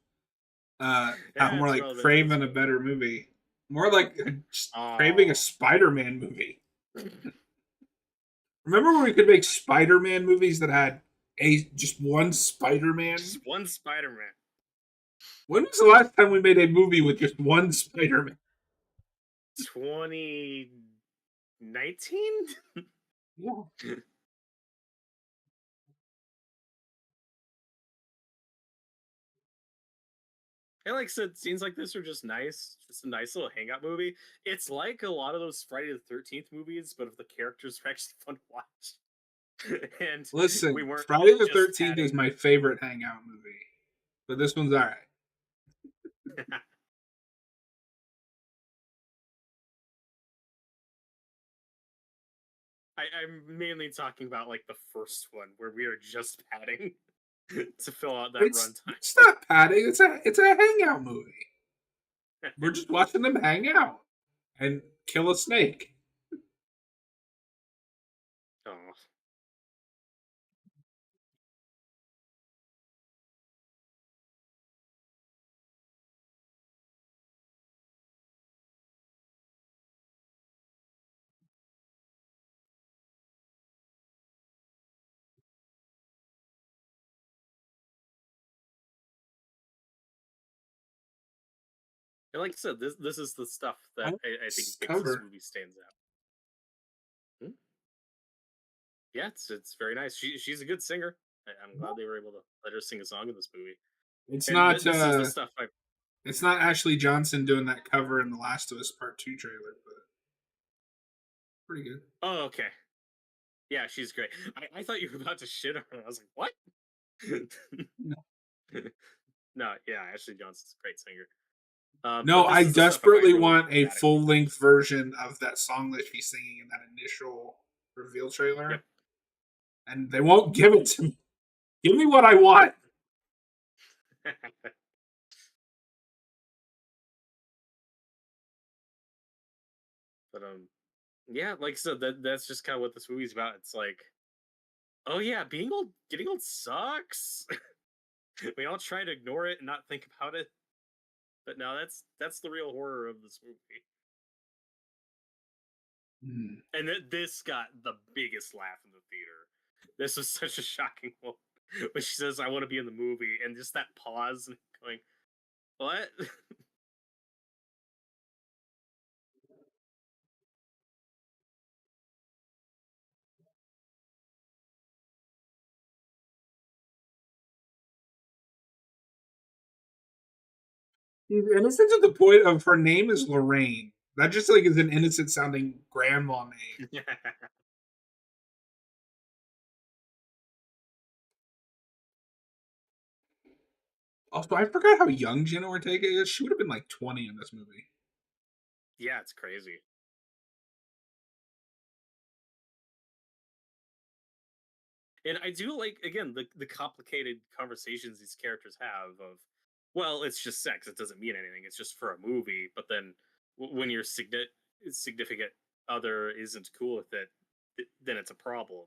Yeah, More it's like relevant to this craving a movie. better movie. More like craving a Oh, Spider-Man movie. Remember when we could make Spider-Man movies that had a just one Spider-Man? just one Spider-Man. When was the last time we made a movie with just one Spider-Man? 2019. Yeah. And like I said, scenes like this are just nice. Just a nice little hangout movie. It's like a lot of those Friday the 13th movies, but if the characters are actually fun to watch. And we Listen, weren't Friday the just 13th is padding. my favorite hangout movie, but this one's all right. I'm mainly talking about like the first one where we are just padding to fill out that It's not padding. It's a hangout movie. We're just watching them hang out and kill a snake. Oh. And like I said, this is the stuff I that like I think this makes this cover. movie stands out. Hmm? Yeah, it's very nice. She's a good singer. I'm glad they were able to let her sing a song in this movie. It's And not this is the stuff I. it's not Ashley Johnson doing that cover in the Last of Us Part 2 trailer, but pretty good. Oh, okay. Yeah, she's great. I thought you were about to shit on her. I was like, what? No, No, yeah, Ashley Johnson's a great singer. no, But I this is the stuff I find desperately really want a dramatic. full length version of that song that she's singing in that initial reveal Yep. trailer, and they won't give it to me. Give me what I want. But yeah, like I said, that's just kind of what this movie's about. It's like, oh yeah, being old, getting old sucks. We all try to ignore it and not think about it, but no, that's the real horror of this movie. Hmm. And this got the biggest laugh in the theater. This was such a shocking moment when she says, "I want to be in the movie," and just that pause and going, "What?" She's innocent to the point of her name is Lorraine. That just like is an innocent sounding grandma name. Also, I forgot how young Jenna Ortega is. She would have been like 20 in this movie. Yeah, it's crazy. And I do like, again, the complicated conversations these characters have of, well, it's just sex. It doesn't mean anything. It's just for a movie. But then when your significant other isn't cool with it, then it's a problem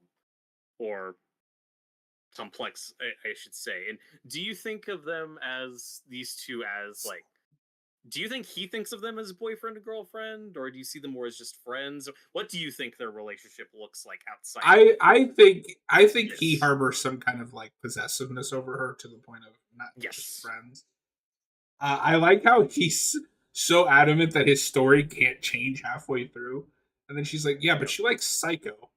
or complex, I should say. And do you think of them as these two as like? Do you think he thinks of them as boyfriend and girlfriend, or do you see them more as just friends? What do you think their relationship looks like outside of I think he this? harbors some kind of like possessiveness over her to the point of not just Yes. friends. I like how he's so adamant that his story can't change halfway through, and then she's like, "Yeah, but Yep. she likes Psycho."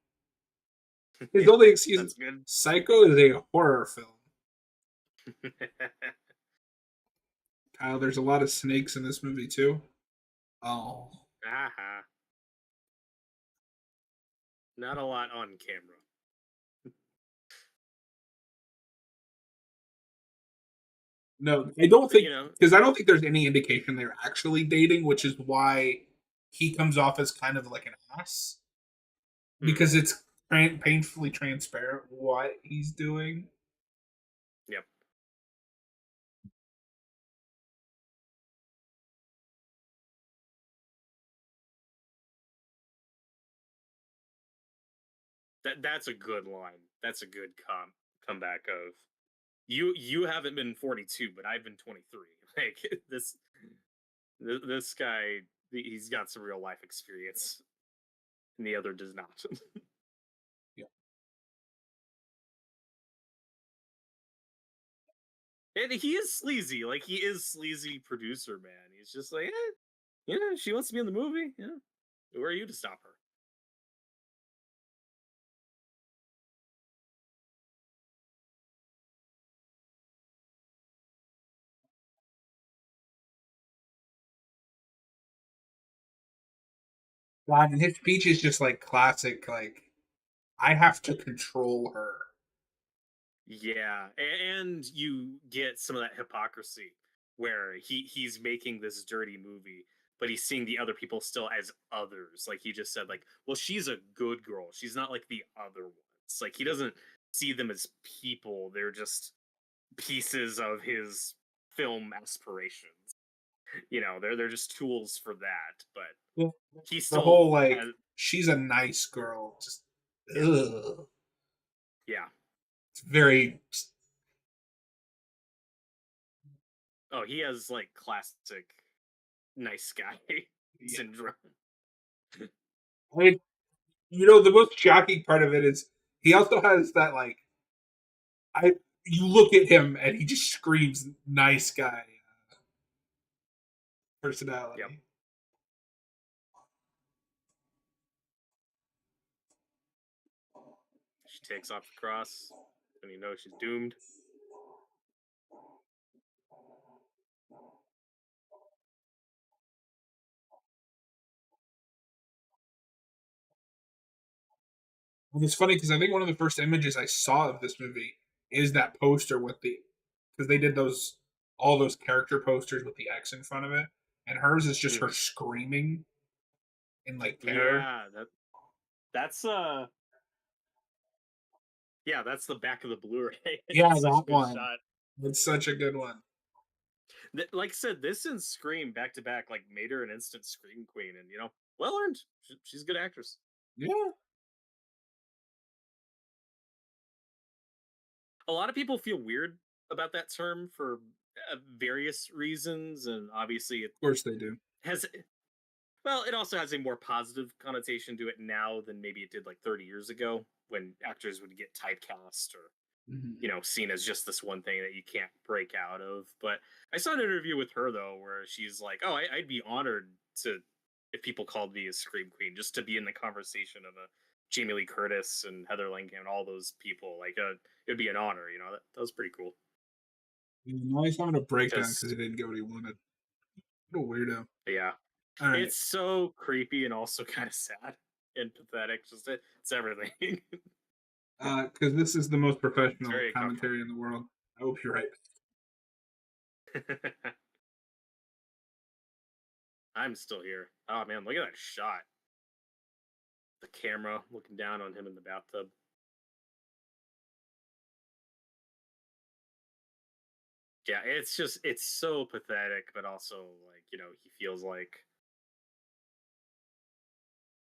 His only excuse: That's good. Psycho is a horror film. Kyle, there's a lot of snakes in this movie too. Oh Aha. Not a lot on camera. no, I don't But think you know, because I don't think there's any indication they're actually dating, which is why he comes off as kind of like an ass hmm, because it's painfully transparent what he's doing. yep. That's a good line. That's a good comeback of you haven't been 42, but I've been 23. Like this guy, he's got some real life experience, and the other does not. Yeah. And he is sleazy. Like he is sleazy producer man. He's just like, yeah, she wants to be in the movie. Yeah, who are you to stop her? God, and his speech is just like classic. Like I have to control her. Yeah, and you get some of that hypocrisy where he's making this dirty movie, but he's seeing the other people still as others. Like he just said, like, well, she's a good girl. She's not like the other ones. Like he doesn't see them as people. They're just pieces of his film aspirations. They're just tools for that. But Yeah. he The still whole like has, she's a nice girl. Just yeah, ugh. yeah. It's very. Oh, he has like classic nice guy Yeah. syndrome. I mean, the most shocking part of it is he also has that like I. You look at him and he just screams nice guy Yep. personality. She takes off the cross, and you know she's doomed. And it's funny because I think one of the first images I saw of this movie is that poster with the because they did those all those character posters with the X in front of it, and hers is just her Hmm. screaming in like terror. Yeah, that's yeah, that's the back of the Blu-ray. Yeah, It's such that a good one. shot. It's such a good one. Like I said, this and Scream back to back like made her an instant Scream queen, and well earned. She's a good actress. Yeah, of A lot of people feel weird about that term for various reasons, and obviously it course they do. has. Well, it also has a more positive connotation to it now than maybe it did like 30 years ago when actors would get typecast or Mhm. seen as just this one thing that you can't break out of. But I saw an interview with her though, where she's like, "Oh, I'd be honored to if people called me a scream queen, just to be in the conversation of a Jamie Lee Curtis and Heather Langenkamp and all those people. Like, it'd be an honor. That was pretty cool Now he's having a breakdown because because he didn't get what he wanted. What a weirdo. yeah, All right, it's so creepy and also kind of sad and pathetic. Just it's everything. It's because this is the most professional very uncomfortable. commentary in the world. I hope you're right. I'm still here. Oh man, look at that shot. The camera looking down on him in the bathtub. Yeah, it's so pathetic, but also like, he feels like,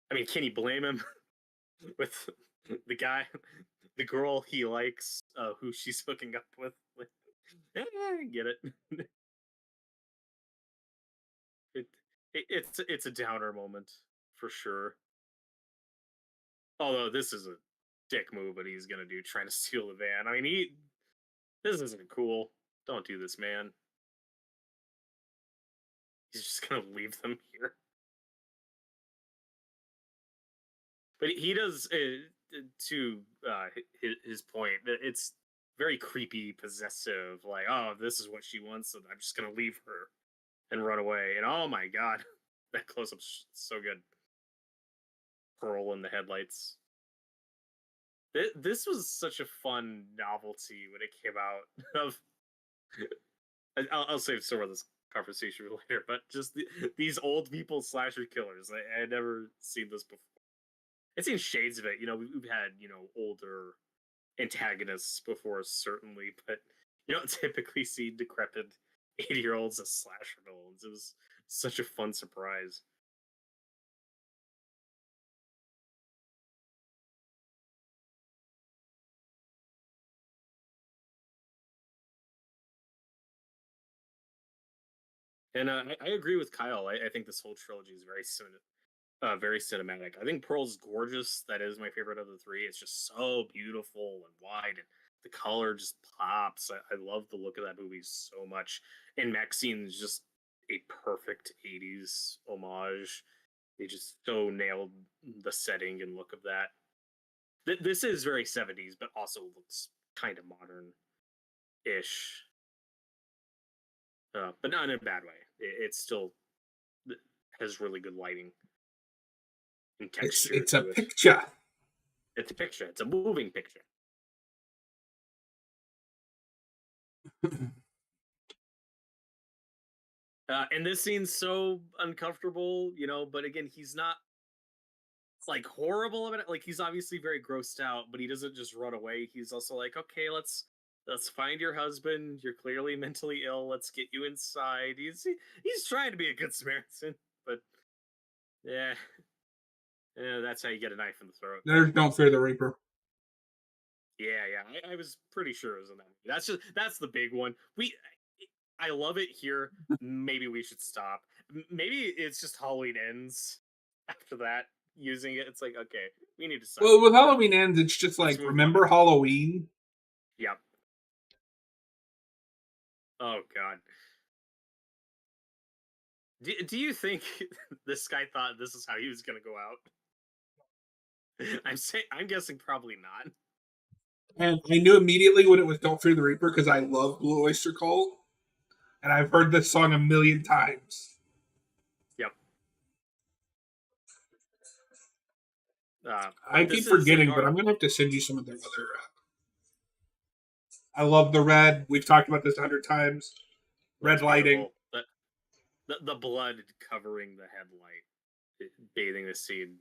I mean, can you blame him with the guy, the girl he likes, who she's hooking up with? Like, I get it. it, it's a downer moment for sure. Although this is a dick move, but he's gonna do trying to steal the van. I mean, this isn't cool. Don't do this, man. He's just gonna leave them here. But he does, to his point, that it's very creepy, possessive. Like, oh, this is what she wants, and I'm just gonna leave her and run away. And oh my god, that close up's so good. Pearl in the headlights. This was such a fun novelty when it came out. Of I'll save some of this conversation for later, but just these old people slasher killers. I had never seen this before. I've seen shades of it. We've had older antagonists before, certainly, but you don't typically see decrepit 80-year-olds as slasher villains. It was such a fun surprise. And I agree with Kyle. I think this whole trilogy is very cinematic. I think Pearl's gorgeous. That is my favorite of the three. It's just so beautiful and wide, and the color just pops. I love the look of that movie so much. And Maxine's just a perfect '80s homage. They just so nailed the setting and look of that. This is very '70s, but also looks kind of modern-ish, but not in a bad way. It still has really good lighting and texture It's a to it. picture. It's a picture. It's a moving picture. And this scene's so uncomfortable, but again, he's not like horrible about it. Like, he's obviously very grossed out, but he doesn't just run away. He's also like, okay, let's find your husband. You're clearly mentally ill. Let's get you inside. He's trying to be a good Samaritan, but yeah, yeah, that's how you get a knife in the throat. There's Don't Fear the Reaper. Yeah, yeah. I was pretty sure it was in that movie. That's the big one. I love it here. Maybe we should stop. Maybe it's just Halloween ends after that. Using it, it's like, okay, we need to stop. Well, with Halloween Ends, it's just Let's like, move remember on. Halloween? Yep. Oh god. Do you think this guy thought this is how he was gonna go out? I'm guessing probably not. And I knew immediately when it was Don't Fear the Reaper because I love Blue Oyster Cult. And I've heard this song a million times. Yep. I But keep this is like forgetting, but our I'm going to have to send you some of their other. I love the red. We've talked about this 100 times. Red That's lighting. beautiful. The blood covering the headlight, bathing the scene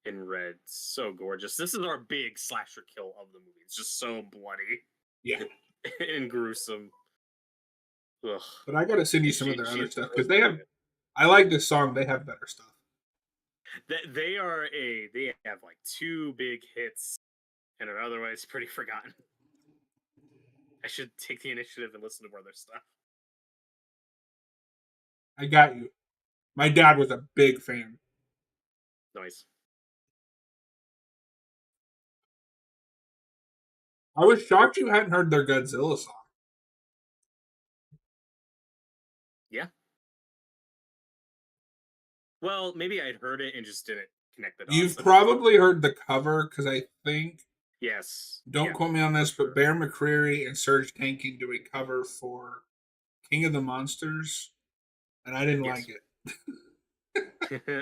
in red. So gorgeous. This is our big slasher kill of the movie. It's just so bloody. Yeah. And gruesome. Ugh. But I got to send you And some of their other she's stuff because they have. I like this song. They have better stuff. They have like two big hits and are otherwise pretty forgotten. I should take the initiative and listen to more of their stuff. I got you. My dad was a big fan. Nice. I was shocked you hadn't heard their Godzilla song. Yeah. Well, maybe I'd heard it and just didn't connect the dots. You've probably heard the cover because I think. Yes. Don't quote me on this, but Bear McCreary and Serge Tankian do a cover for King of the Monsters, and I didn't like it.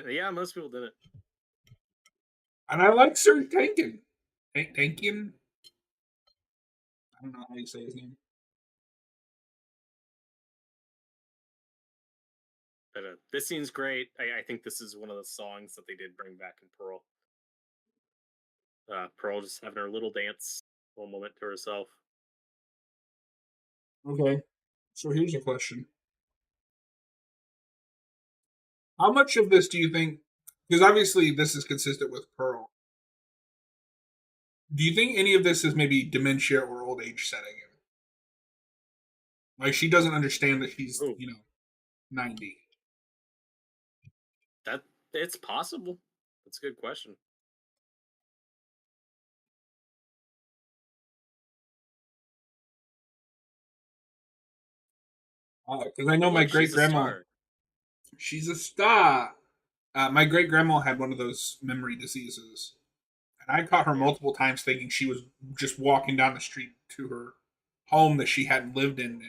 Yeah, most people didn't. And I like Serge Tankian. Tankian? I don't know how you say his name. But this scene's great. I think this is one of the songs that they did bring back in Pearl. Pearl just having her little dance, one moment to herself. Okay, so here's a question: how much of this do you think? Because obviously this is consistent with Pearl. Do you think any of this is maybe dementia or old age setting in? Like she doesn't understand that she's Oh, 90. that it's possible. That's a good question. Because I know But my look, great she's a grandma, star. she's a star. My great grandma had one of those memory diseases, and I caught her Yeah, multiple times thinking she was just walking down the street to her home that she hadn't lived in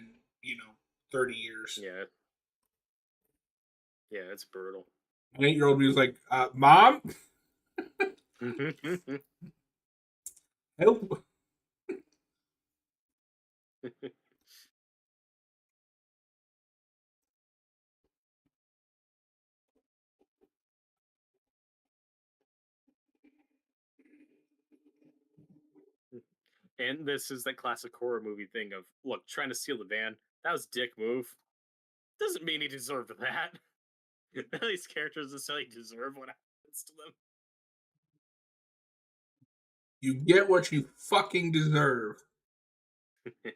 30 years. yeah, yeah. It's brutal. An 8-year-old me was like, "Mom, help!" And this is that classic horror movie thing of look, trying to steal the van. That was dick move. Doesn't mean he deserved that. These characters necessarily deserve what happens to You get what you fucking deserve. them.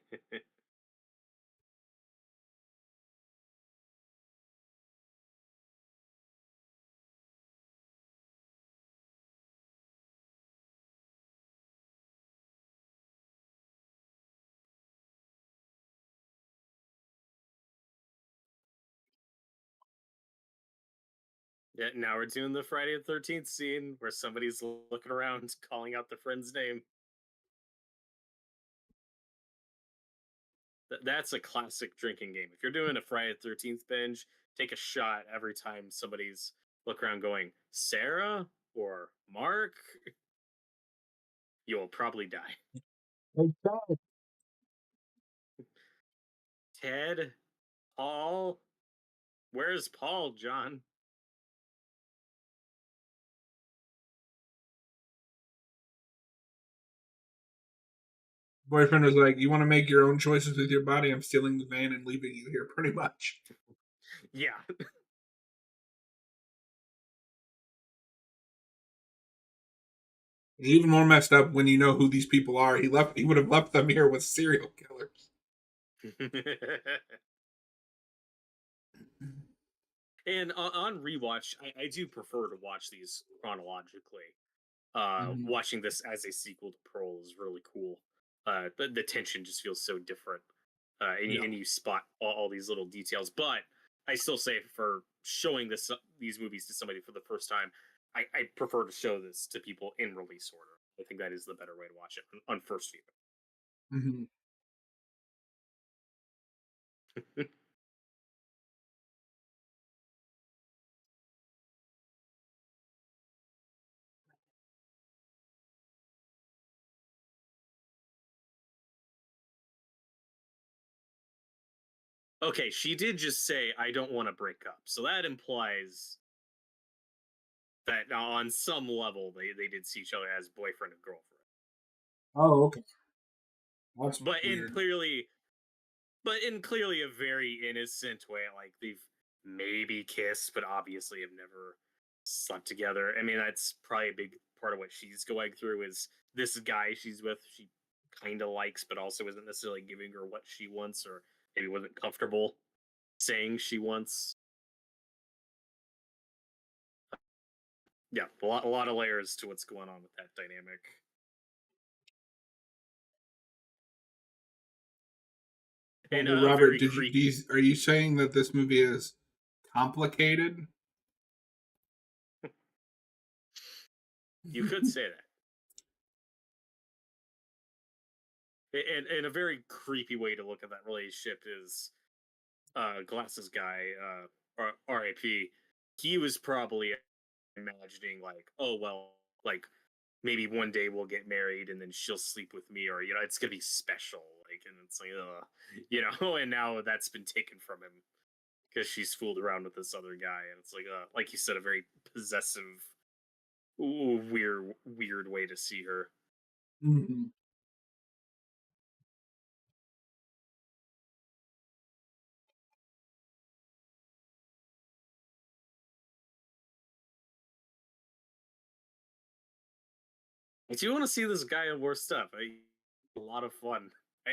Yeah, now we're doing the Friday the 13th scene where somebody's looking around calling out their friend's name. That's a classic drinking game. If you're doing a Friday the 13th binge, take a shot every time somebody's look around going, Sarah or Mark, you'll probably die. Hey, Todd. Ted, Paul, where's Paul, John? Boyfriend was like, "You want to make your own choices with your body? I'm stealing the van and leaving you here." Pretty much. Yeah. It's even more messed up when you know who these people are. He would have left them here with serial killers. And on rewatch, I do prefer to watch these chronologically. Mhm. Watching this as a sequel to Pearl is really cool. The tension just feels so different, Yeah. and you spot all these little details. But I still say for showing these movies to somebody for the first time, I prefer to show this to people in release order. I think that is the better way to watch it on first Hmm. view. Okay, she did just say I don't want to break up, so that implies that on some level they did see each other as boyfriend and girlfriend. Oh, okay. That's But in weird. clearly a very innocent way, like they've maybe kissed, but obviously have never slept together. I mean, that's probably a big part of what she's going through is this guy she's with, she kind of likes, but also isn't necessarily giving her what she wants, or maybe wasn't comfortable saying she wants. Yeah, a lot of layers to what's going on with that dynamic. And Hey, a Robert, very creepy. are you saying that this movie is complicated? You could say that. And a very creepy way to look at that relationship is glasses guy, RIP. He was probably imagining like, oh well, like maybe one day we'll get married and then she'll sleep with me, or it's gonna be special, like, and it's like, and now that's been taken from him because she's fooled around with this other guy, and it's like you said, a very possessive, weird way to see her. Mhm. I do want to see this guy in more stuff. A lot of fun. I,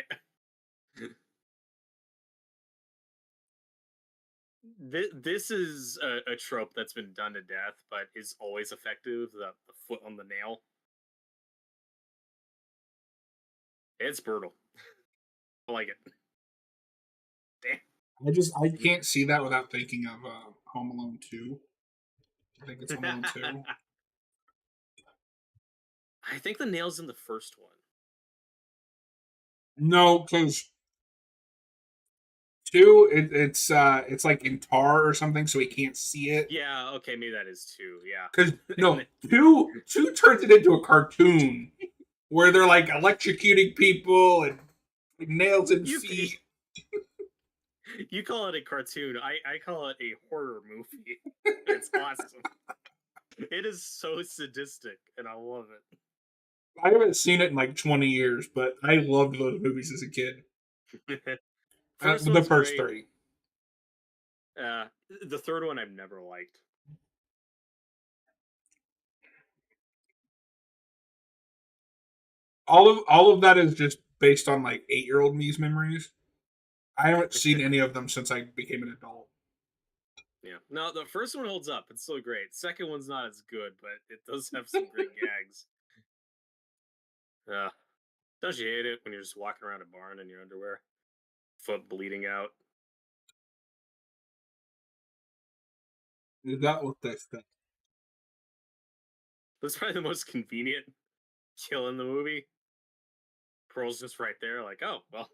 this is a trope that's been done to death, but is always effective. The foot on the nail. It's brutal. I like it. Damn. I can't see that without thinking of Home Alone 2. I think it's Home Alone 2. I think the nail's in the first one. No, because 2 it's like in tar or something, so he can't see it. Yeah, okay, maybe that is two. Because Yeah. no, two turns it into a cartoon where they're like electrocuting people and nails in you feet. you call it a cartoon. I call it a horror movie. It's awesome. It is so sadistic, and I love I haven't seen it in like 20 years, but I loved those movies as a kid. it. First The one's first great. three. Uh, the third one I've never liked. All of that is just based on like 8-year-old me's memories. I haven't seen any of them since I became an adult. Yeah. No, the first one holds up. It's still great. Second one's not as good, but it does have some great gags. Uh, don't you hate it when you're just walking around a barn in your underwear, foot bleeding out? Is that what they think? That's probably the most convenient kill in the movie. Pearl's just right there, like, oh well,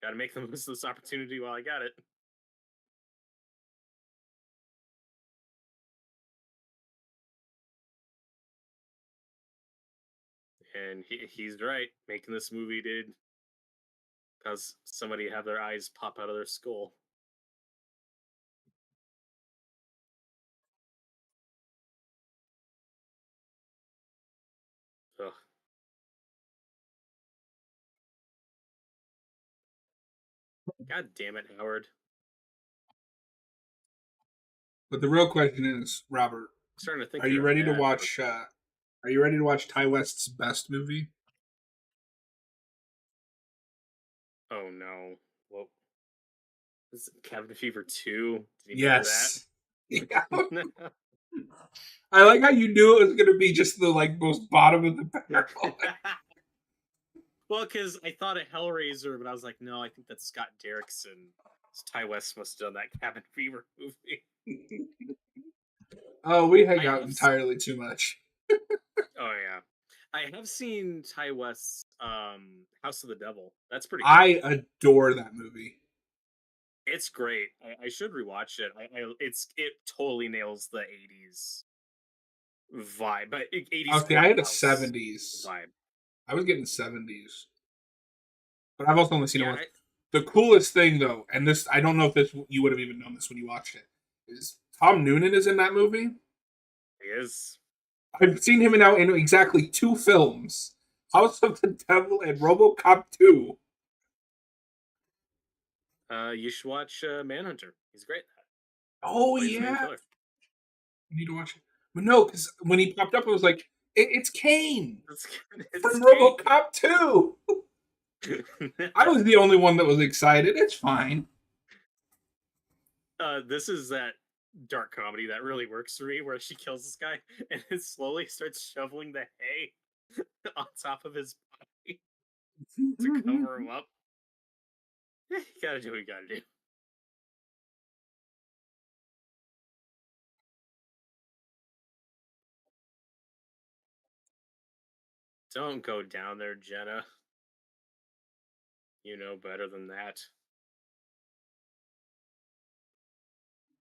gotta make the most of this opportunity while I got it. And he's right. Making this movie did cause somebody have their eyes pop out of their skull. Ugh. God damn it, Howard. But the real question is, Robert, I'm starting to think are you you're a ready to bad watch? person. Are you ready to watch Ty West's best movie? Oh no. Well, this is Cabin Fever 2. Did he make Yes. Yeah. that? I like how you knew it was gonna be just the like most bottom of the barrel. Well, because I thought of Hellraiser, but I was like, no, I think that's Scott Derrickson. Ty West must have done that Cabin Fever movie. Oh, we hang I out have. entirely too much. Oh yeah, I have seen Ty West's House of the Devil. That's pretty good. I adore that movie. It's great. I should rewatch it. It totally nails the '80s vibe, but '80s Okay, I had a grindhouse 70s. vibe. I was getting 70s, but I've also only seen it Yeah, once. The coolest thing, though, and this I don't know if this you would have even known this when you watched it, is Tom Noonan is in that movie. it is. I've seen him now in exactly 2 films: House of the Devil and RoboCop 2. You should watch Manhunter. He's great. Oh Plays the main yeah, killer. you need to watch it. But no, because when he popped up, I was like, it's Kane It's it's from Kate. RoboCop 2. I was the only one that was excited. It's fine. This is that dark comedy that really works for me, where she kills this guy and then slowly starts shoveling the hay on top of his body to cover him up. You gotta do what you gotta do. Don't go down there, Jenna. You know better than that.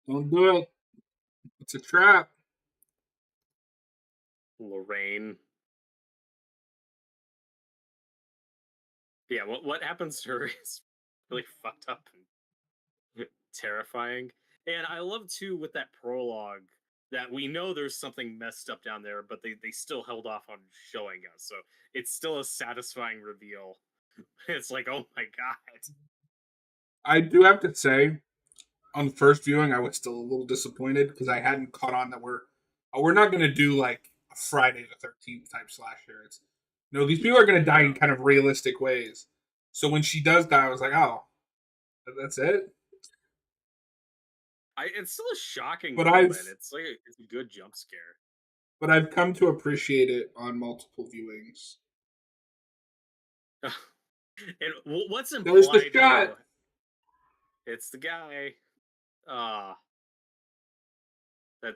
Don't do it. It's a trap. Lorraine. Yeah, what happens to her is really fucked up. terrifying. And I love too with that prologue that we know there's something messed up down there, but they still held off on showing us. So it's still a satisfying reveal. It's like, oh my god. I do have to say, on the first viewing, I was still a little disappointed because I hadn't caught on that we're not going to do like a Friday the 13th type slasher. It's no, these people are going to die in No. kind of realistic ways. So when she does die, I was like, oh, that's it. It's still a shocking But moment. I've It's a good jump scare. but I've come to appreciate it on multiple viewings. And what's There's the implied shot. here? It's the guy. Ah,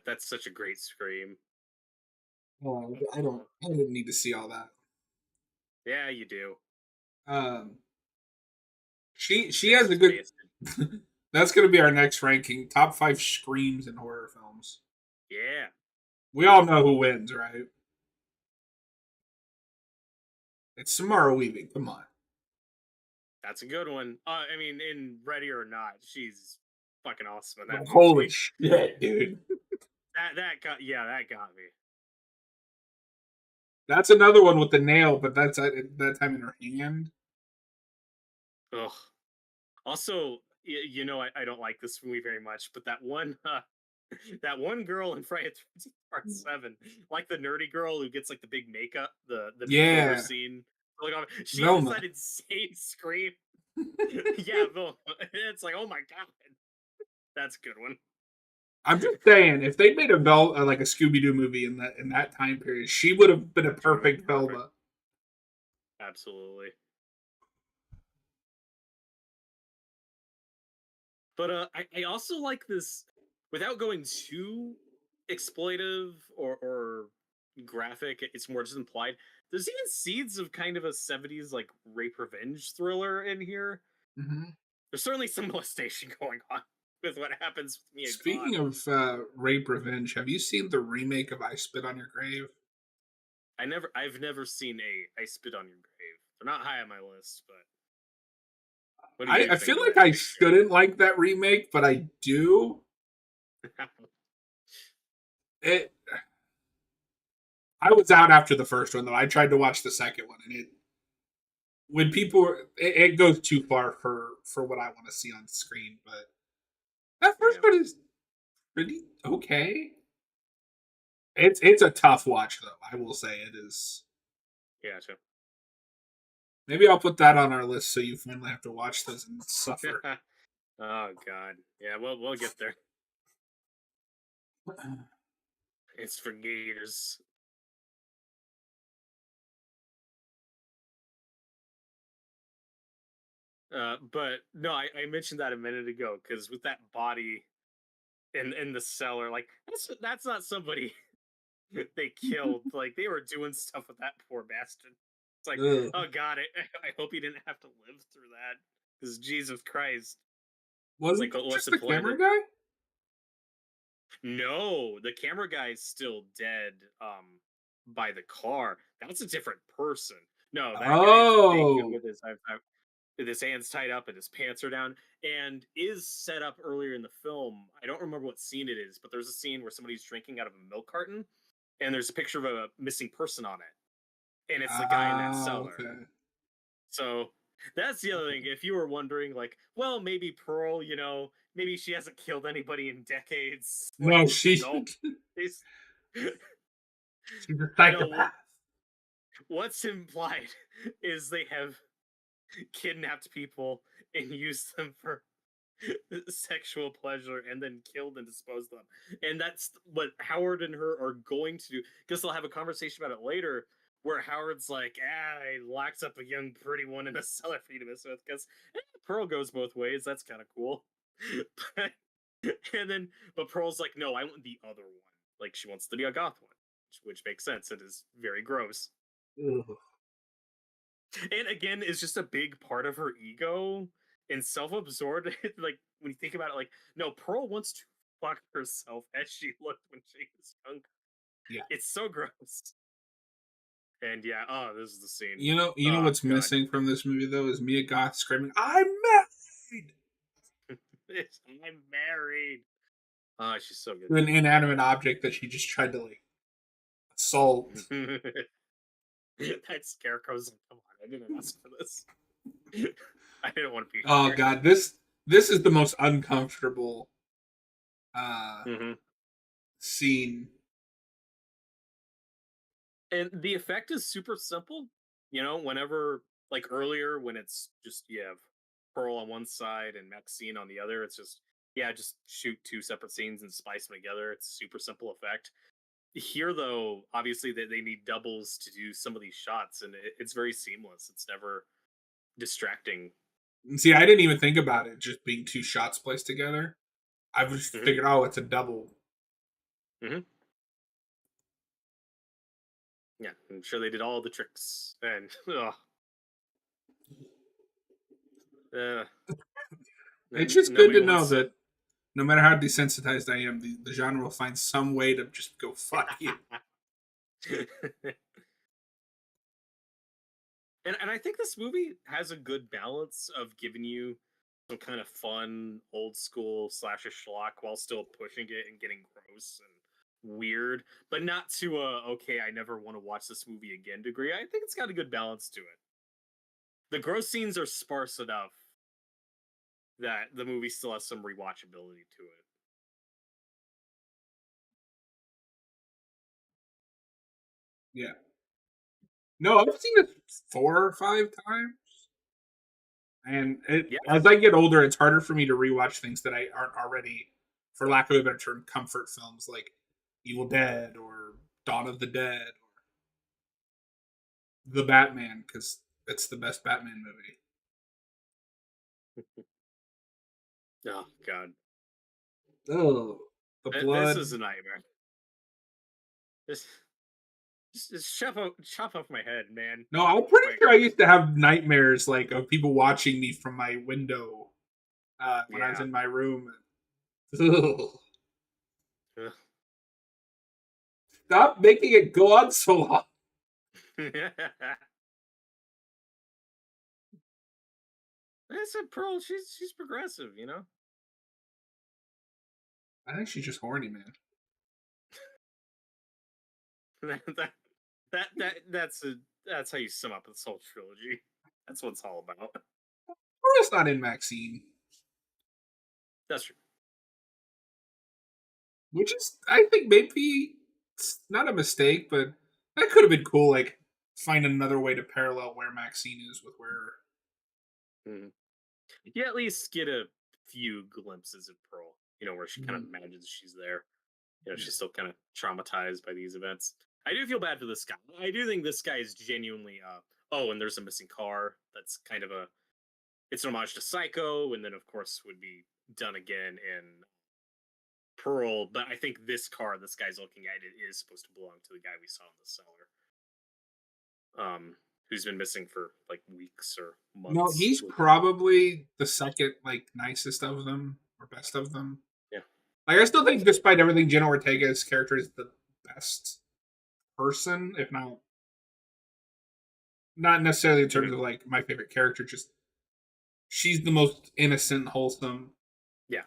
that's such a great scream. Oh, I don't. I didn't need to see all that. Yeah, you do. Um, she Face has a is good. pasted. That's going to be our next ranking: top 5 screams in horror films. Yeah, We all know who wins, right? It's Samara Weaving. Come on. that's a good one. I mean, in Ready or Not, she's fucking awesome in that Holy movie. shit, dude. That got me. That's another one with the nail, but that's at that time in her hand. Ugh. Also, I don't like this movie very much, but that one girl in Friday the 13th Part 7, like the nerdy girl who gets like the big makeup, the makeover Yeah, scene. Like, she has Velma. that insane scream. Yeah, it's like, oh my god, that's a good one. I'm just saying, if they made like a Scooby Doo movie in that time period, she would have been a She would have been perfect perfect. Velma. Absolutely. But I also like this without going too exploitive or graphic. It's more just implied. There's even seeds of kind of a 70s like rape revenge thriller in here. Hmm. There's certainly some molestation going on with what happens with Mia Goth. Speaking of rape revenge, have you seen the remake of I Spit on Your Grave? I've never seen I Spit on Your Grave. They're not high on my list, but what do you I think feel of like that I mixture? shouldn't like that remake, but I do. It. I was out after the first one though. I tried to watch the second one, and when people it goes too far for what I want to see on screen. But that first Yeah, one is pretty okay. It's a tough watch though. I will say it is. yeah, too. Maybe I'll put that on our list so you finally have to watch this and suffer. Oh god, yeah, we'll get there. It's for gators. But no, I mentioned that a minute ago because with that body in the cellar, like that's not somebody they killed. Like they were doing stuff with that poor bastard. It's like, Ugh. oh god, I hope he didn't have to live through that. Because Jesus Christ, Wasn't like that what's just the implied camera that guy? no, the camera guy is still dead. By the car. That's a different person. No, that guy is naked Oh, with his hands tied up and his pants are down and is set up earlier in the film. I don't remember what scene it is, but there's a scene where somebody's drinking out of a milk carton and there's a picture of a missing person on it. And it's the guy in that cellar. okay. So that's the other thing. If you were wondering, like, well, maybe Pearl, maybe she hasn't killed anybody in decades. Like, No, no. It's, she's a no, psychopath. what's implied is they have kidnapped people and used them for sexual pleasure and then killed and disposed of them. And that's what Howard and her are going to do. Because they'll have a conversation about it later where Howard's like, I locked up a young pretty one in a cellar for you to mess with. Because Pearl goes both ways. That's kind of cool. but, and then, but Pearl's like, no, I want the other one. Like, she wants to be a goth one, which makes sense. It is very gross. Ugh. And again, it's just a big part of her ego and self-absorbed. Like when you think about it, like no, Pearl wants to fuck herself as she looked when she was younger. Yeah. It's so gross. And yeah, oh, this is the scene. You know Oh what's god, missing from this movie though is Mia Goth screaming, "I'm married." I'm married. She's so good. An inanimate object that she just tried to like assault. That scarecrow's like, come on, I didn't ask for this. I didn't want to be Oh here. god, this is the most uncomfortable uh Hmm. scene. And the effect is super simple. Whenever, like earlier, when it's just you have Pearl on one side and Maxine on the other, it's just, yeah, just shoot two separate scenes and splice them together. It's super simple effect. Here, though, obviously they need doubles to do some of these shots, and it's very seamless. It's never distracting. And see, I didn't even think about it just being two shots placed together. I just Hmm. figured, oh, it's a double. Hmm. Yeah, I'm sure they did all the tricks, and uh, It's and just good nobody to know wants. that no matter how desensitized I am, the genre will find some way to just go fuck you. And I think this movie has a good balance of giving you some kind of fun, old school slasher schlock while still pushing it and getting gross and weird, but not to a okay, I never want to watch this movie again degree. I think it's got a good balance to it. The gross scenes are sparse enough that the movie still has some rewatchability to it. Yeah. No, I've seen it 4 or 5 times. And Yeah. as I get older, it's harder for me to rewatch things that I aren't already, for lack of a better term, comfort films like Evil Dead or Dawn of the Dead or The Batman, because it's the best Batman movie. Oh god. Oh, the This is blood. a nightmare. This just chop off my head, man. No, I'm pretty Quick. sure I used to have nightmares like of people watching me from my window when I was Yeah. in my room. Ugh. Ugh. Stop making it go on so long. I said Pearl, she's progressive. I think she's just horny, man. that, that that's how you sum up this whole trilogy. That's what it's all about. Laura's not in Maxine, That's true. which is, I think, maybe it's not a mistake, but that could have been cool. Like, find another way to parallel where Maxine is with where. Mhm. You at least get a few glimpses of Pearl, where she kind of Mhm. imagines she's there. Yeah. She's still kind of traumatized by these events. I do feel bad for this guy. I do think this guy is genuinely oh, and there's a missing car. That's kind of it's an homage to Psycho, and then of course would be done again in Pearl. But I think this car this guy's looking at it is supposed to belong to the guy we saw in the cellar. Who's been missing for like weeks or No, months. he's probably the second, like, nicest of them or best of them. Yeah. Like, I still think, despite everything, Jenna Ortega's character is the best person, if not necessarily in terms Mhm. of like my favorite character. Just she's the most innocent, wholesome. Yeah.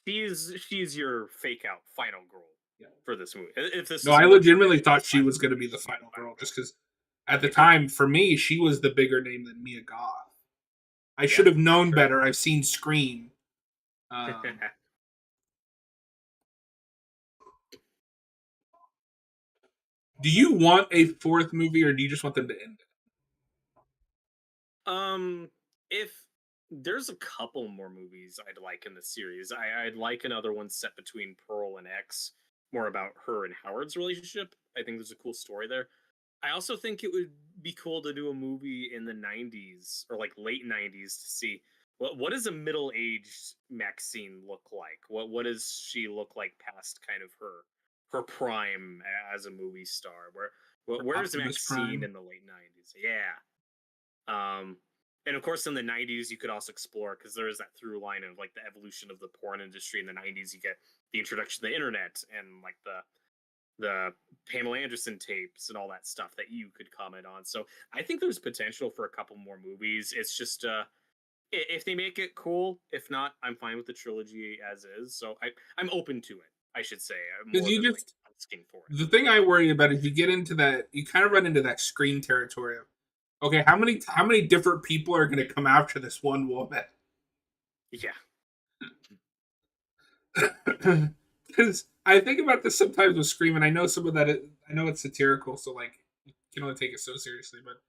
She's your fake out final girl Yeah. for this movie. If this No, is a I more legitimately thought traditionalized she final was going to girl, be the she's gonna be final the final girl, just girl. because at the Me too. time, for me, she was the bigger name than Mia Goth. I Yeah, should have known sure. better. I've seen Scream. Um, do you want a fourth movie, or do you just want them to end it? um, if there's a couple more movies I'd like in the series, I'd like another one set between Pearl and X, more about her and Howard's relationship. I think there's a cool story there. I also think it would be cool to do a movie in the '90s or like late '90s to see what does a middle-aged Maxine look like? What does she look like past kind of her prime as a movie star? Where's Optimus Maxine Prime. in the late '90s? Yeah. Um, and of course, in the '90s, you could also explore because there is that through line of like the evolution of the porn industry in the '90s. You get the introduction to the internet and like the Pamela Anderson tapes and all that stuff that you could comment on. So I think there's potential for a couple more movies. It's just If they make it cool, if not, I'm fine with the trilogy as is. So I'm open to it. I should say Because more you than like just asking for the thing I worry about is you get into that, you kind of run into that Scream territory of, okay, how many different people are going to come after this one woman? it. Yeah, Because I think about this sometimes with Scream, and I know some of that. I know it's satirical, so like you can only take it so seriously. But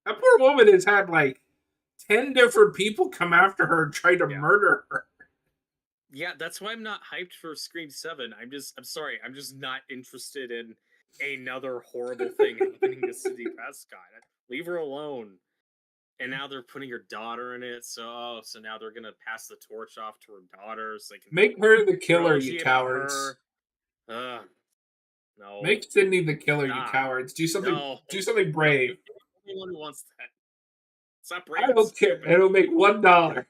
that poor woman has had like 10 different people come after her and try to yeah, murder her. yeah. That's why I'm not hyped for Scream 7. I'm sorry. I'm just not interested in another horrible thing happening to Cindy Prescott. Leave her alone. And now they're putting her daughter in it. So now they're gonna pass the torch off to her daughter so they can make Make her the killer, you trilogy about cowards. her. Ugh, no, Make Sydney the killer, you stop. cowards. Do something. No, Do something no. brave. You're the only one who wants that. Stop I brave and don't care. stupid. It'll make $1.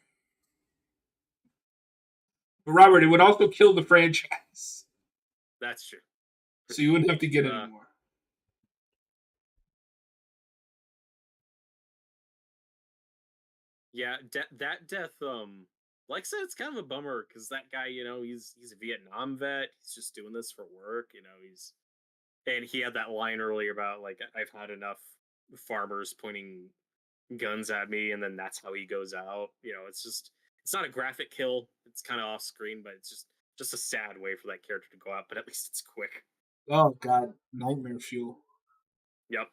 But Robert, it would also kill the franchise, That's true. so you wouldn't have to get any Uh, more. yeah, that death. Like I said, it's kind of a bummer because that guy, he's a Vietnam vet. He's just doing this for work. And he had that line earlier about like I've had enough farmers pointing guns at me, and then that's how he goes out. It's not a graphic kill. It's kind of off screen, but it's just a sad way for that character to go out. But at least it's quick. Oh God, nightmare fuel. Yep.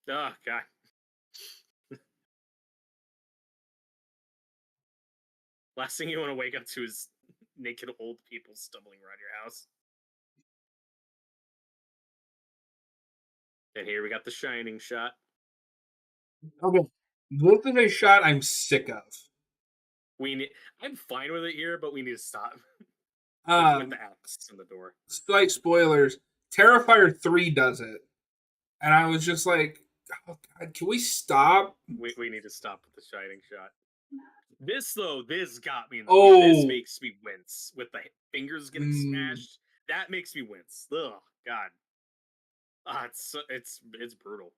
Oh god. Last thing you want to wake up to is naked old people stumbling around your house. And here we got the shining shot. Okay, this is a shot I'm sick of. We need. I'm fine with it here, but we need to stop with Um, the axe in the door. slight spoilers. Terrifier 3 does it, and I was just like, "Oh God, can we stop?" We need to stop with the shining shot. This got me in the feels. This Oh, makes me wince with the fingers getting mm, smashed. That makes me wince. Ugh, God. It's brutal.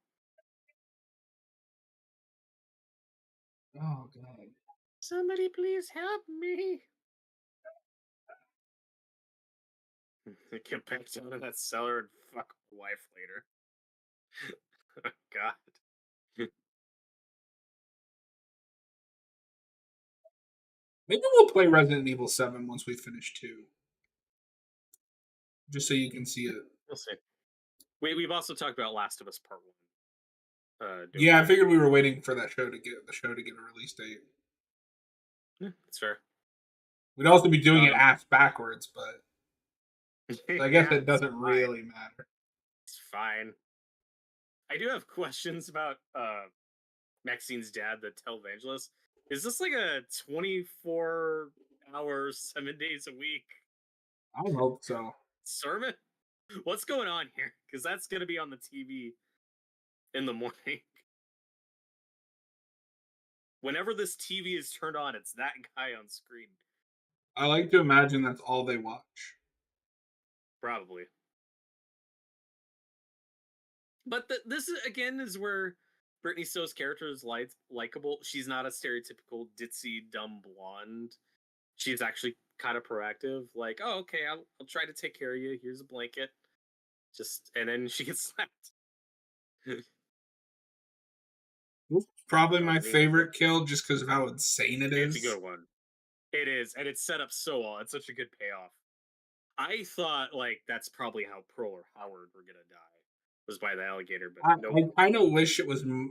oh God. Somebody please help me. Get back down in that cellar and fuck my wife later. God. Maybe we'll play Resident Evil 7 once we finish 2, just so you can see it. We'll see. We've also talked about Last of Us Part One. Doing Yeah, I that. figured we were waiting for that show to get a release date. Yeah, that's fair. We'd also be doing it Um, ass backwards, but so I guess yeah, it it's doesn't fine. really matter. It's fine. I do have questions about Maxine's dad, the televangelist. Is this like a 24-hour, 7 days a week I don't hope so. sermon? What's going on here? Because that's going to be on the TV in the morning. Whenever this TV is turned on, it's that guy on screen. I like to imagine that's all they watch. Probably. But this is again is where Brittany Stowe's character is likable. She's not a stereotypical ditzy dumb blonde. She's actually kind of proactive. Like, oh, okay, I'll try to take care of you. Here's a blanket. Just and then she gets slapped. This is probably Oh, my didn't even favorite kill just because of how insane it It's a is. good one. It is, and it's set up so well. It's such a good payoff. I thought like that's probably how Pearl or Howard were gonna die, was by the alligator, but nope. I kind of wish it was a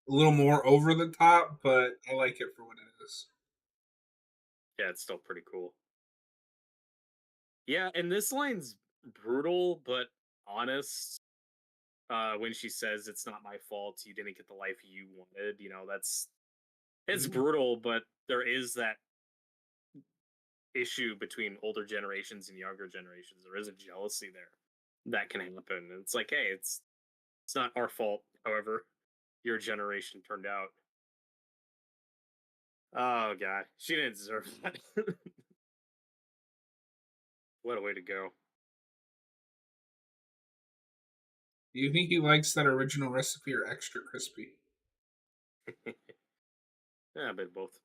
little more over the top, but I like it for what it is. Yeah, it's still pretty cool. Yeah, and this line's brutal but honest. When she says it's not my fault, you didn't get the life you wanted. It's Mhm. brutal, but there is that issue between older generations and younger generations. There is a jealousy there that can happen. And it's like, hey, it's not our fault. However, your generation turned out. Oh god, she didn't deserve that. What a way to go. Do you think he likes that original recipe or extra crispy? Yeah, a bit of both.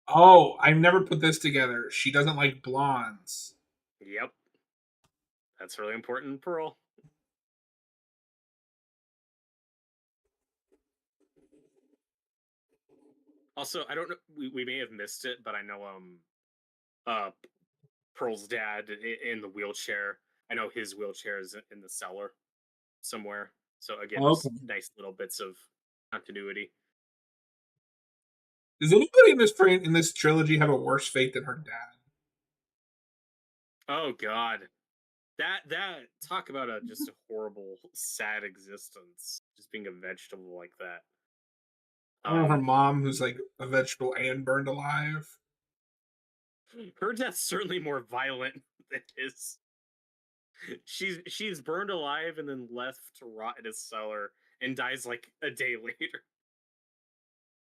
Oh, I've never put this together. She doesn't like blondes. Yep, that's really important in Pearl. Also, I don't know. We may have missed it, but I know uh Pearl's dad in the wheelchair. I know his wheelchair is in the cellar somewhere. So again, Okay. just nice little bits of continuity. Does anybody in this trilogy have a worse fate than her dad? Oh God, that talk about a just a horrible, sad existence. Just being a vegetable like that. Or her Um, mom, who's like a vegetable and burned alive? her death's certainly more violent than his. She's burned alive and then left to rot in a cellar and dies like a day later.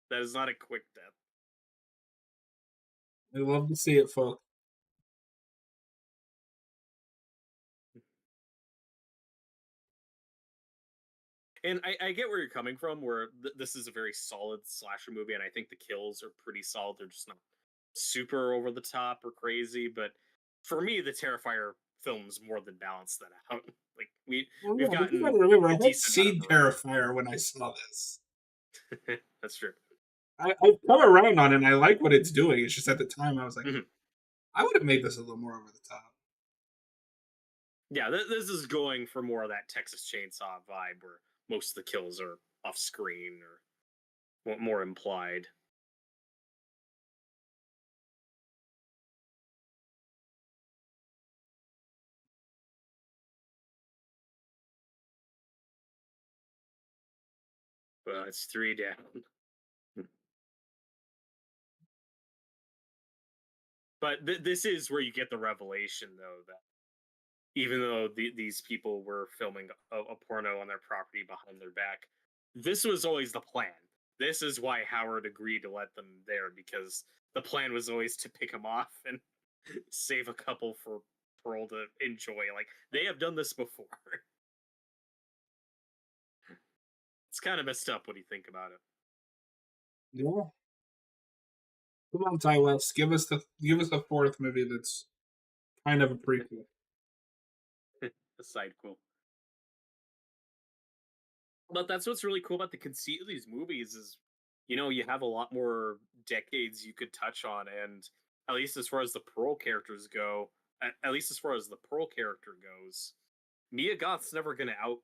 That is not a quick death. I love to see it, folks. And I get where you're coming from, where this is a very solid slasher movie, and I think the kills are pretty solid. They're just not super over the top or crazy, but for me, the Terrifier films more than balance that out. Like Well, we've yeah, but you gotten gotta remember, I a had decent amount of seen Terrifier when I saw this. variety. That's true. I've come around on it, and I like what it's doing. It's just at the time, I was like, Mhm. I would have made this a little more over the top. Yeah, this is going for more of that Texas Chainsaw vibe, where most of the kills are off screen or more implied. But it's three down. But this is where you get the revelation, though, that even though these people were filming a porno on their property behind their back, this was always the plan. This is why Howard agreed to let them there, because the plan was always to pick them off and save a couple for Pearl to enjoy. Like they have done this before. It's kind of messed up when you think about Yeah. Come on, Ty West, give us the fourth movie that's kind of a prequel. it. A sidequel. But that's what's really cool about the conceit of these movies is, you have a lot more decades you could touch on, and at least as far as the Pearl characters go, at least as far as the Pearl character goes, Mia Goth's never gonna out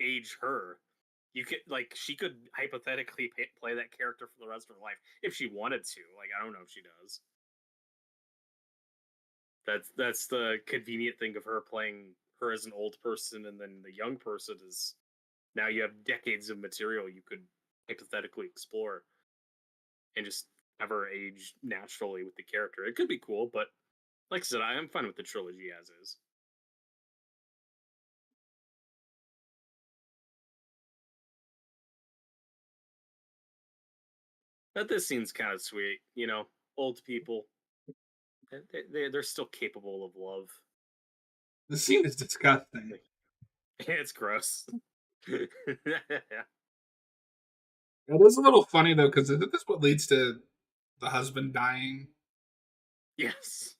age her. You could like she could hypothetically play that character for the rest of her life if she wanted to. Like I don't know if she does. That's the convenient thing of her playing her as an old person, and then the young person is now you have decades of material you could hypothetically explore and just have her age naturally with the character. It could be cool, but like I said, I am fine with the trilogy as is. But this scene's kind of sweet, old people, they're still capable of love. The scene is disgusting. Like, it's gross. It is a little funny though, because isn't this what leads to the husband dying? Yes.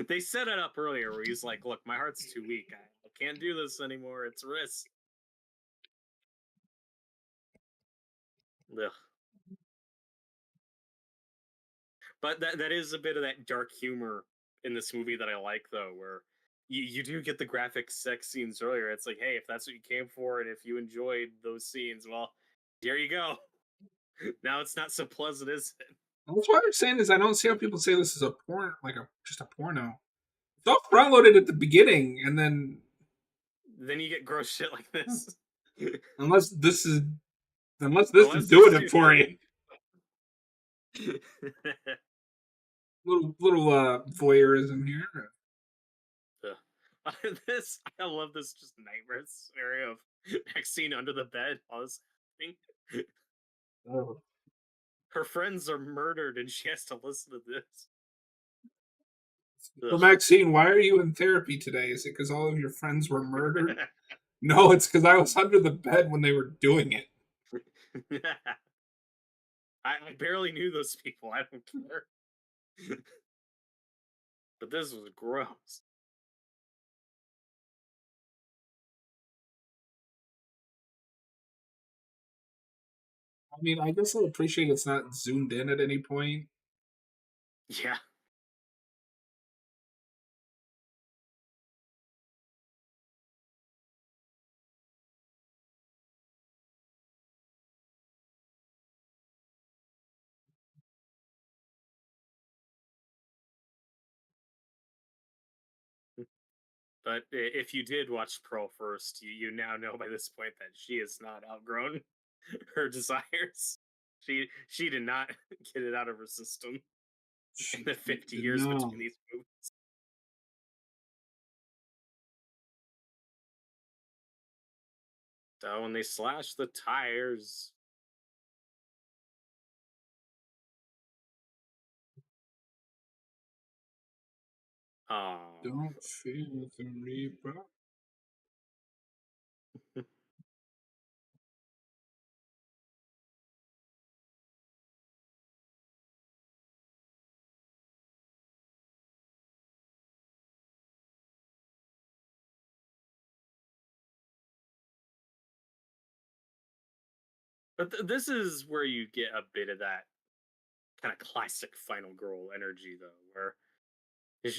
They set it up earlier where he's like, look, my heart's too weak. I can't do this anymore. It's risk. Ugh. But that is a bit of that dark humor in this movie that I like, though, where you do get the graphic sex scenes earlier. It's like, hey, if that's what you came for, and if you enjoyed those scenes, well, here you go. Now it's not so pleasant, is it? That's why I'm saying is I don't see how people say this is a porn, like a just a porno. It's all front loaded at the beginning, and then Then you get gross shit like this. unless this is unless this is Unless this doing is it your for you, thing. little voyeurism here. This I love this just nightmare scenario of Maxine under the bed. I was thinking Oh. her friends are murdered and she has to listen to this. So Ugh. Maxine, why are you in therapy today? Is it because all of your friends were murdered? No, it's because I was under the bed when they were doing it. I barely knew those people. I don't care. But this was gross. I mean, I guess I appreciate it's not zoomed in at any point. Yeah. But if you did watch Pearl first, you now know by this point that she has not outgrown her desires. She did not get it out of her system in She the 50 did years between not. these movies. So when they slash the tires, oh, Don't feel the reaper. but this is where you get a bit of that kind of classic final girl energy, though, where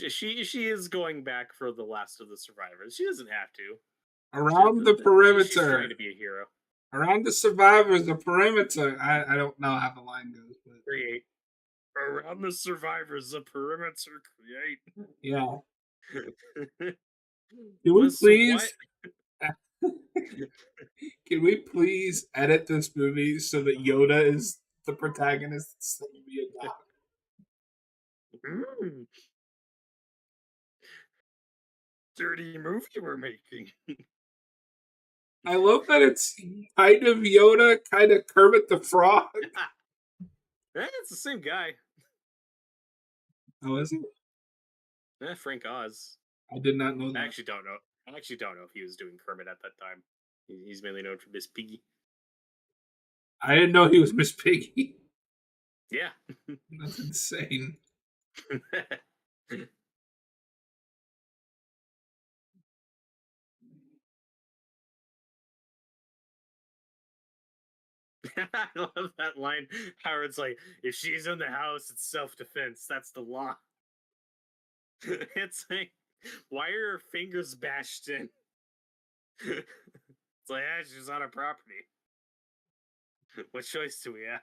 she is going back for the last of the survivors. She doesn't have to. Around the She's trying perimeter. to be a hero. Around the survivors, the perimeter. I don't know how the line goes, but Create around the survivors a perimeter. Create. yeah. Can we Was what? please can we please edit this movie so that Yoda is the protagonist instead of Miyagi? Mm, dirty movie we're making. I love that it's kind of Yoda, kind of Kermit the Frog. It's the same guy. Oh, is it? Frank Oz. I did not know I that. actually don't know. I actually don't know if he was doing Kermit at that time. He's mainly known for Miss Piggy. I didn't know he was Miss Piggy. Yeah. That's insane. I love that line. Howard's like, if she's in the house, it's self defense. That's the law. It's like, why are her fingers bashed in? It's like, she's on our property. What choice do we have?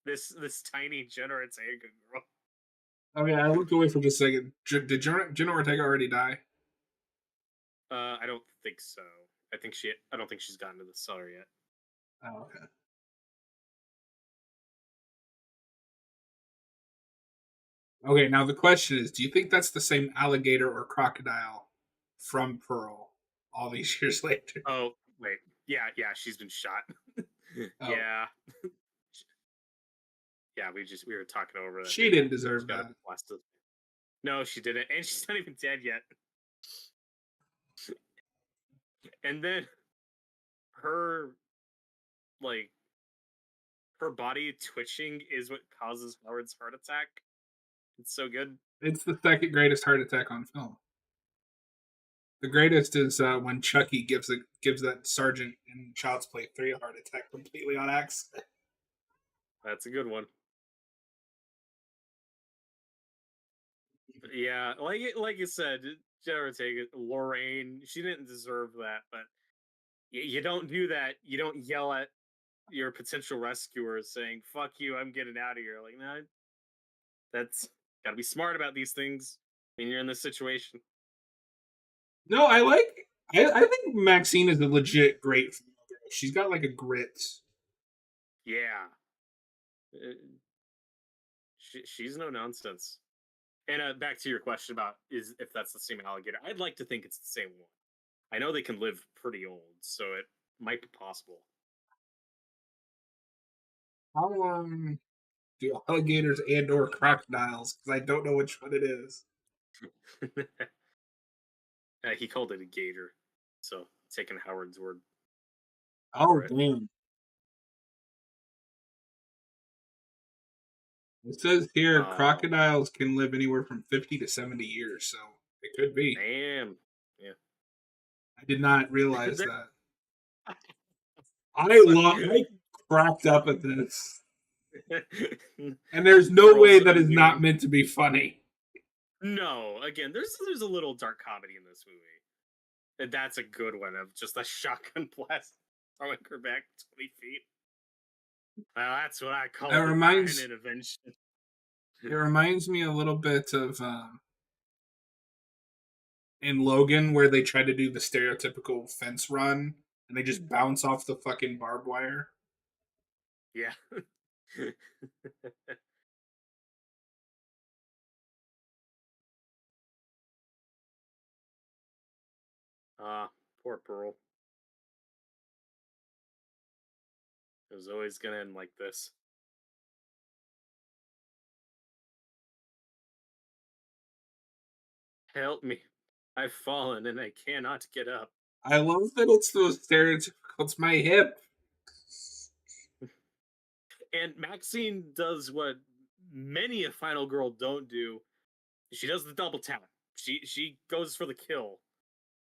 This tiny Jenna Ortega girl. Okay, I looked away for just a second. Did Jenna Ortega already die? I don't think so. I don't think she's gotten to the cellar yet. Oh, okay. Okay, now the question is, do you think that's the same alligator or crocodile from Pearl all these years later? Oh wait, yeah, she's been shot. Oh, Yeah, yeah. We were talking over that. she Yeah, didn't she deserve got a that. blasted. No, she didn't, and she's not even dead yet. And then her like her body twitching is what causes Howard's heart attack. It's so good. It's the second greatest heart attack on film. The greatest is when Chucky gives that sergeant in Child's Play 3 a heart attack completely on accident. That's a good one. But yeah, like you said, Jenna Ortega, Lorraine, she didn't deserve that, but you don't do that. You don't yell at your potential rescuers saying "fuck you, I'm getting out of here." Like, no, that's gotta be smart about these things when you're in this situation. No, I think Maxine is a legit great female girl. She's got like a grit. Yeah, Uh, she's no nonsense. And back to your question about is if that's the same alligator, I'd like to think it's the same one. I know they can live pretty old, so it might be possible. How long do alligators and or crocodiles? Because I don't know which one it is. He called it a gator, so taking Howard's word Oh for it. damn! It says here Um, crocodiles can live anywhere from 50 to 70 years, so it could be. damn. Yeah. I did not realize There- that. so- I cracked up at this. And there's no way Pearl's that is not immune. meant to be funny. No, again, there's a little dark comedy in this movie. And that's a good one of just a shotgun blast throwing her back 20 feet. Well, that's what I It call divine reminds intervention. it reminds me a little bit of in Logan where they try to do the stereotypical fence run and they just bounce off the fucking barbed wire. Yeah. Poor Pearl. It was always gonna end like this. Help me. I've fallen and I cannot get up. I love that it's those stereotypical. It's my hip. And Maxine does what many a final girl don't do. She does the double tap. She goes for the kill,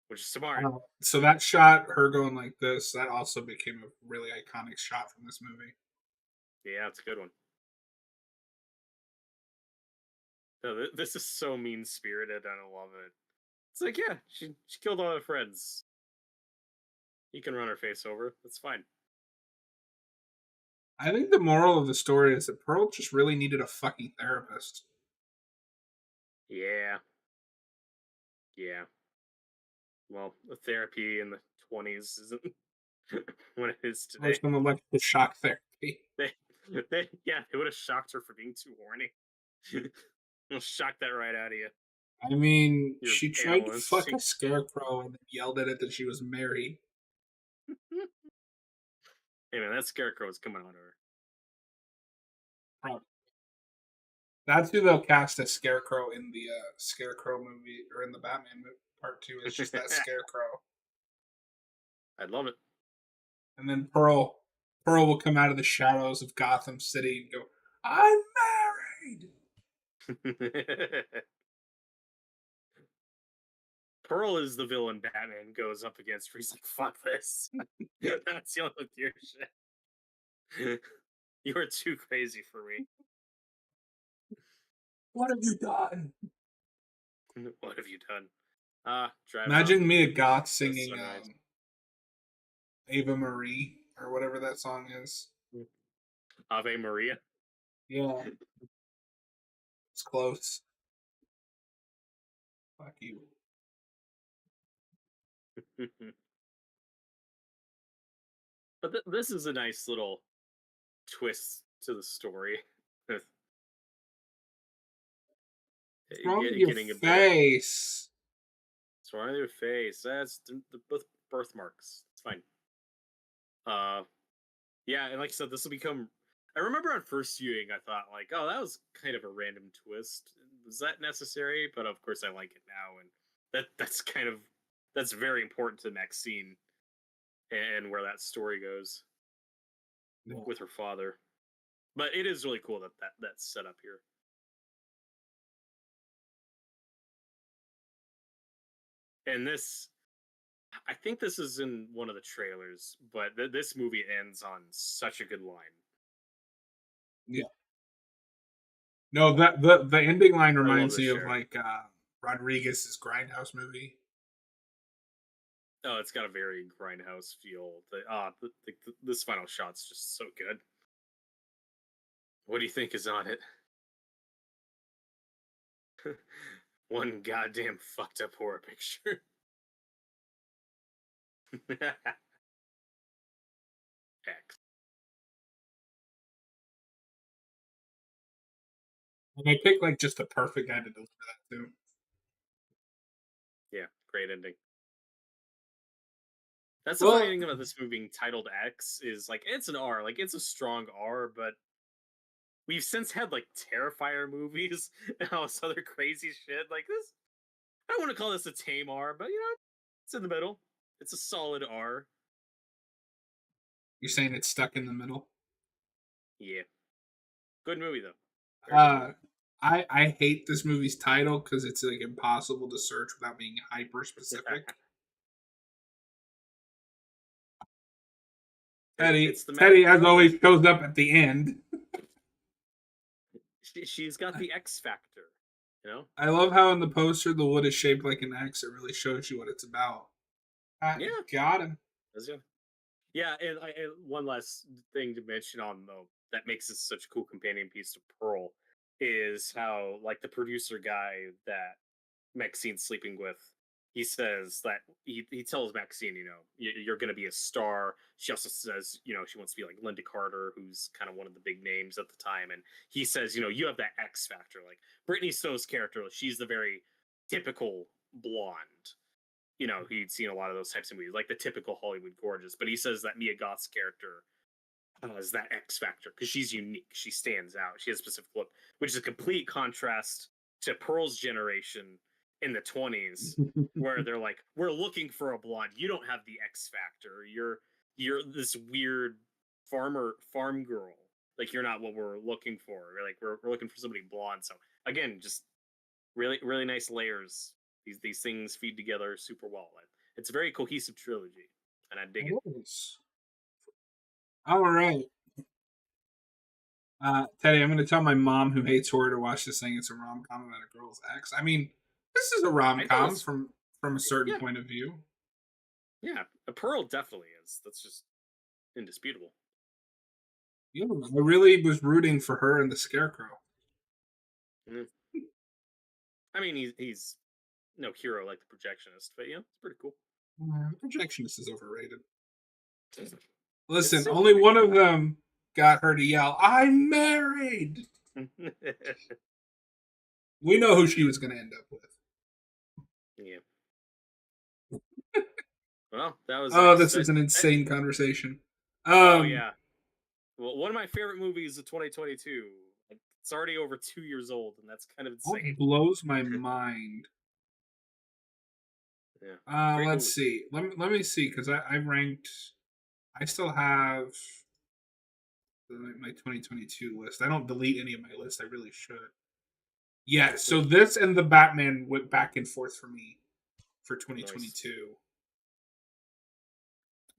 which is smart. So that shot, her going like this, that also became a really iconic shot from this movie. Yeah, it's a good one. No, this is so mean spirited, and I love it. It's like, yeah, she killed all her friends. You can run her face over. That's fine. I think the moral of the story is that Pearl just really needed a fucking therapist. Yeah, yeah. Well, the therapy in the 20s isn't what it is Or today. some electrical shock therapy. They, yeah, they would have shocked her for being too horny. They'll shock that right out of you. I mean, Your she tried animal to fuck a instinct. scarecrow and then yelled at it that she was married. Hey man, that scarecrow is coming out of her. That's who they'll cast as Scarecrow in the Scarecrow movie or in the Batman movie, part 2. It's just that Scarecrow, I'd love it. and then Pearl will come out of the shadows of Gotham City and go, "I'm married." Pearl is the villain Batman goes up against where he's like, fuck this. That's the only with your shit. You are too crazy for me. What have you done? What have you done? Driving off Imagine into me a the goth the singing sunrise. Ava Marie or whatever that song is. Ave Maria. Yeah, it's close. Fuck you. But this is a nice little twist to the story. What's wrong with your Getting a bit of face? what's wrong with your face. That's the birthmarks. It's fine. Uh, yeah, and like I said, this will become. I remember on first viewing, I thought like, oh, that was kind of a random twist. Was that necessary? But of course, I like it now, and that's very important to the next scene and where that story goes Yeah. with her father. But it is really cool that that's set up here. And this, I think this is in one of the trailers, but this movie ends on such a good line. Yeah. No, that the ending line I love reminds this me of share. like Rodriguez's Grindhouse movie. Oh, it's got a very grindhouse feel. This final shot's just so good. What do you think is on it? One goddamn fucked up horror picture. X. And they picked like just the perfect guy to deliver that too. Yeah, great ending. That's the funny Well, thing about this movie being titled X is like it's an R, like it's a strong R, but we've since had like Terrifier movies and all this other crazy shit. Like this, I want to call this a tame R, but you know, it's in the middle. It's a solid R. you're saying it's stuck in the middle. Yeah, good movie though. Very good Uh, movie. I hate this movie's title because it's like impossible to search without being hyper specific. It's the Teddy, magic as number. always, shows up at the end. She's got the X factor. You know. I love how in the poster the wood is shaped like an X. It really shows you what it's about. Yeah. Got him. Yeah, and one last thing to mention on though that makes this such a cool companion piece to Pearl is how like the producer guy that Maxine's sleeping with, he says that he tells Maxine, you're going to be a star. She also says, she wants to be like Linda Carter, who's kind of one of the big names at the time, and he says, you have that X factor. Like Brittany Snow's character, she's the very typical blonde. He'd seen a lot of those types of movies, like the typical Hollywood gorgeous. But he says that Mia Goth's character has that X factor because she's unique. She stands out. She has a specific look, which is a complete contrast to Pearl's generation in the 20s, where they're like, "We're looking for a blonde. You don't have the X factor. You're this weird farm girl. Like you're not what we're looking for. We're looking for somebody blonde." So again, just really really nice layers. These things feed together super well. It's a very cohesive trilogy, and I dig it. All right. Teddy, I'm going to tell my mom who hates horror to watch this thing. It's a rom com about a girl's ex. I mean, this is a rom I thought it com was from a certain yeah, point of view. yeah. A Pearl definitely is. That's just indisputable. Yeah, I really was rooting for her and the Scarecrow. Mm. I mean, he's no hero like the projectionist, but it's pretty cool. Projectionist is overrated. It's Listen, super only one of them got her to yell, "I'm married." We know who she was going to end up with. Yeah. Well, that was Oh, X. this is an insane conversation. Oh yeah. Well, one of my favorite movies of 2022. It's already over 2 years old, and that's kind of insane. That blows my mind. Yeah. Great Let's movie. see. Let me see because I ranked. I still have my 2022 list. I don't delete any of my list. I really should. Yeah. So this and the Batman went back and forth for me for 2022. Nice.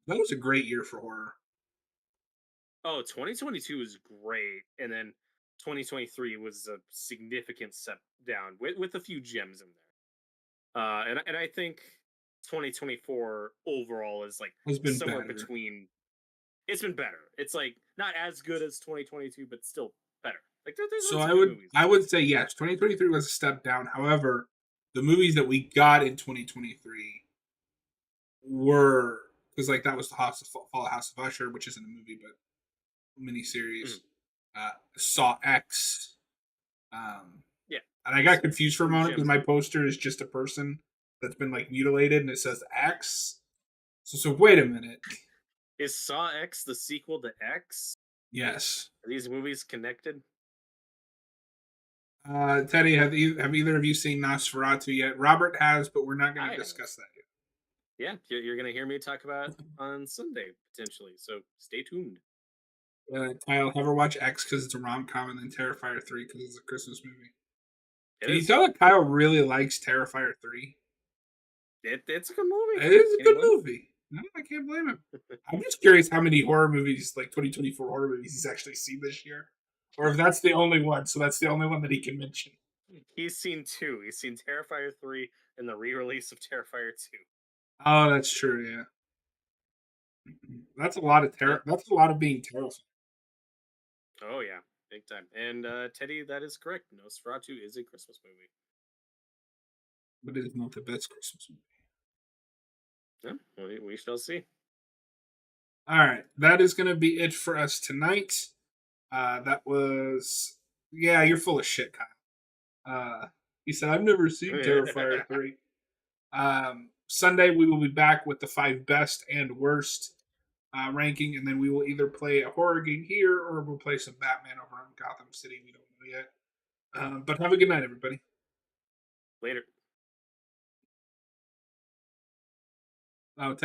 That was a great year for horror. Oh, 2022 was great, and then 2023 was a significant step down with a few gems in there. And I think 2024 overall is like Has been somewhere better. between. It's been better. It's like not as good as 2022, but still better. Like there's So lots of good movies. I would say yes. 2023 was a step down. However, the movies that we got in 2023 were because like that was the Fall of House of Usher, which isn't a movie but miniseries. Mhm. Saw X. Yeah, And I got confused for a some moment because gems my in there. poster is just a person that's been like mutilated and it says X. So wait a minute. Is Saw X the sequel to X? Yes. Are these movies connected? Teddy, have either of you seen Nosferatu yet? Robert has, but we're not going I to have. discuss that yet. Yeah, you're gonna hear me talk about it on Sunday potentially. So stay tuned. Kyle, have her watch X because it's a rom com, and then Terrifier 3 because it's a Christmas movie. It Can you is. tell that Kyle really likes Terrifier 3? It's a good movie. It is a Can you good blame him? movie. No, I can't blame him. I'm just curious how many horror movies, like 2024 horror movies, he's actually seen this year. Or if that's the only one, so that's the only one that he can mention. He's seen two. He's seen Terrifier 3 and the re-release of Terrifier 2. Oh, that's true, yeah. That's a lot of Yeah. That's a lot of being terrified. Oh yeah, big time. And Teddy, that is correct. Nosferatu is a Christmas movie. But it is not the best Christmas movie. Yeah, we shall see. All right, that is going to be it for us tonight. That was, yeah, you're full of shit, Kyle. He said, I've never seen Terrifier 3. Sunday, we will be back with the 5 best and worst ranking, and then we will either play a horror game here or we'll play some Batman over on Gotham City. We don't know yet. But have a good night, everybody. Later. I'll tell you.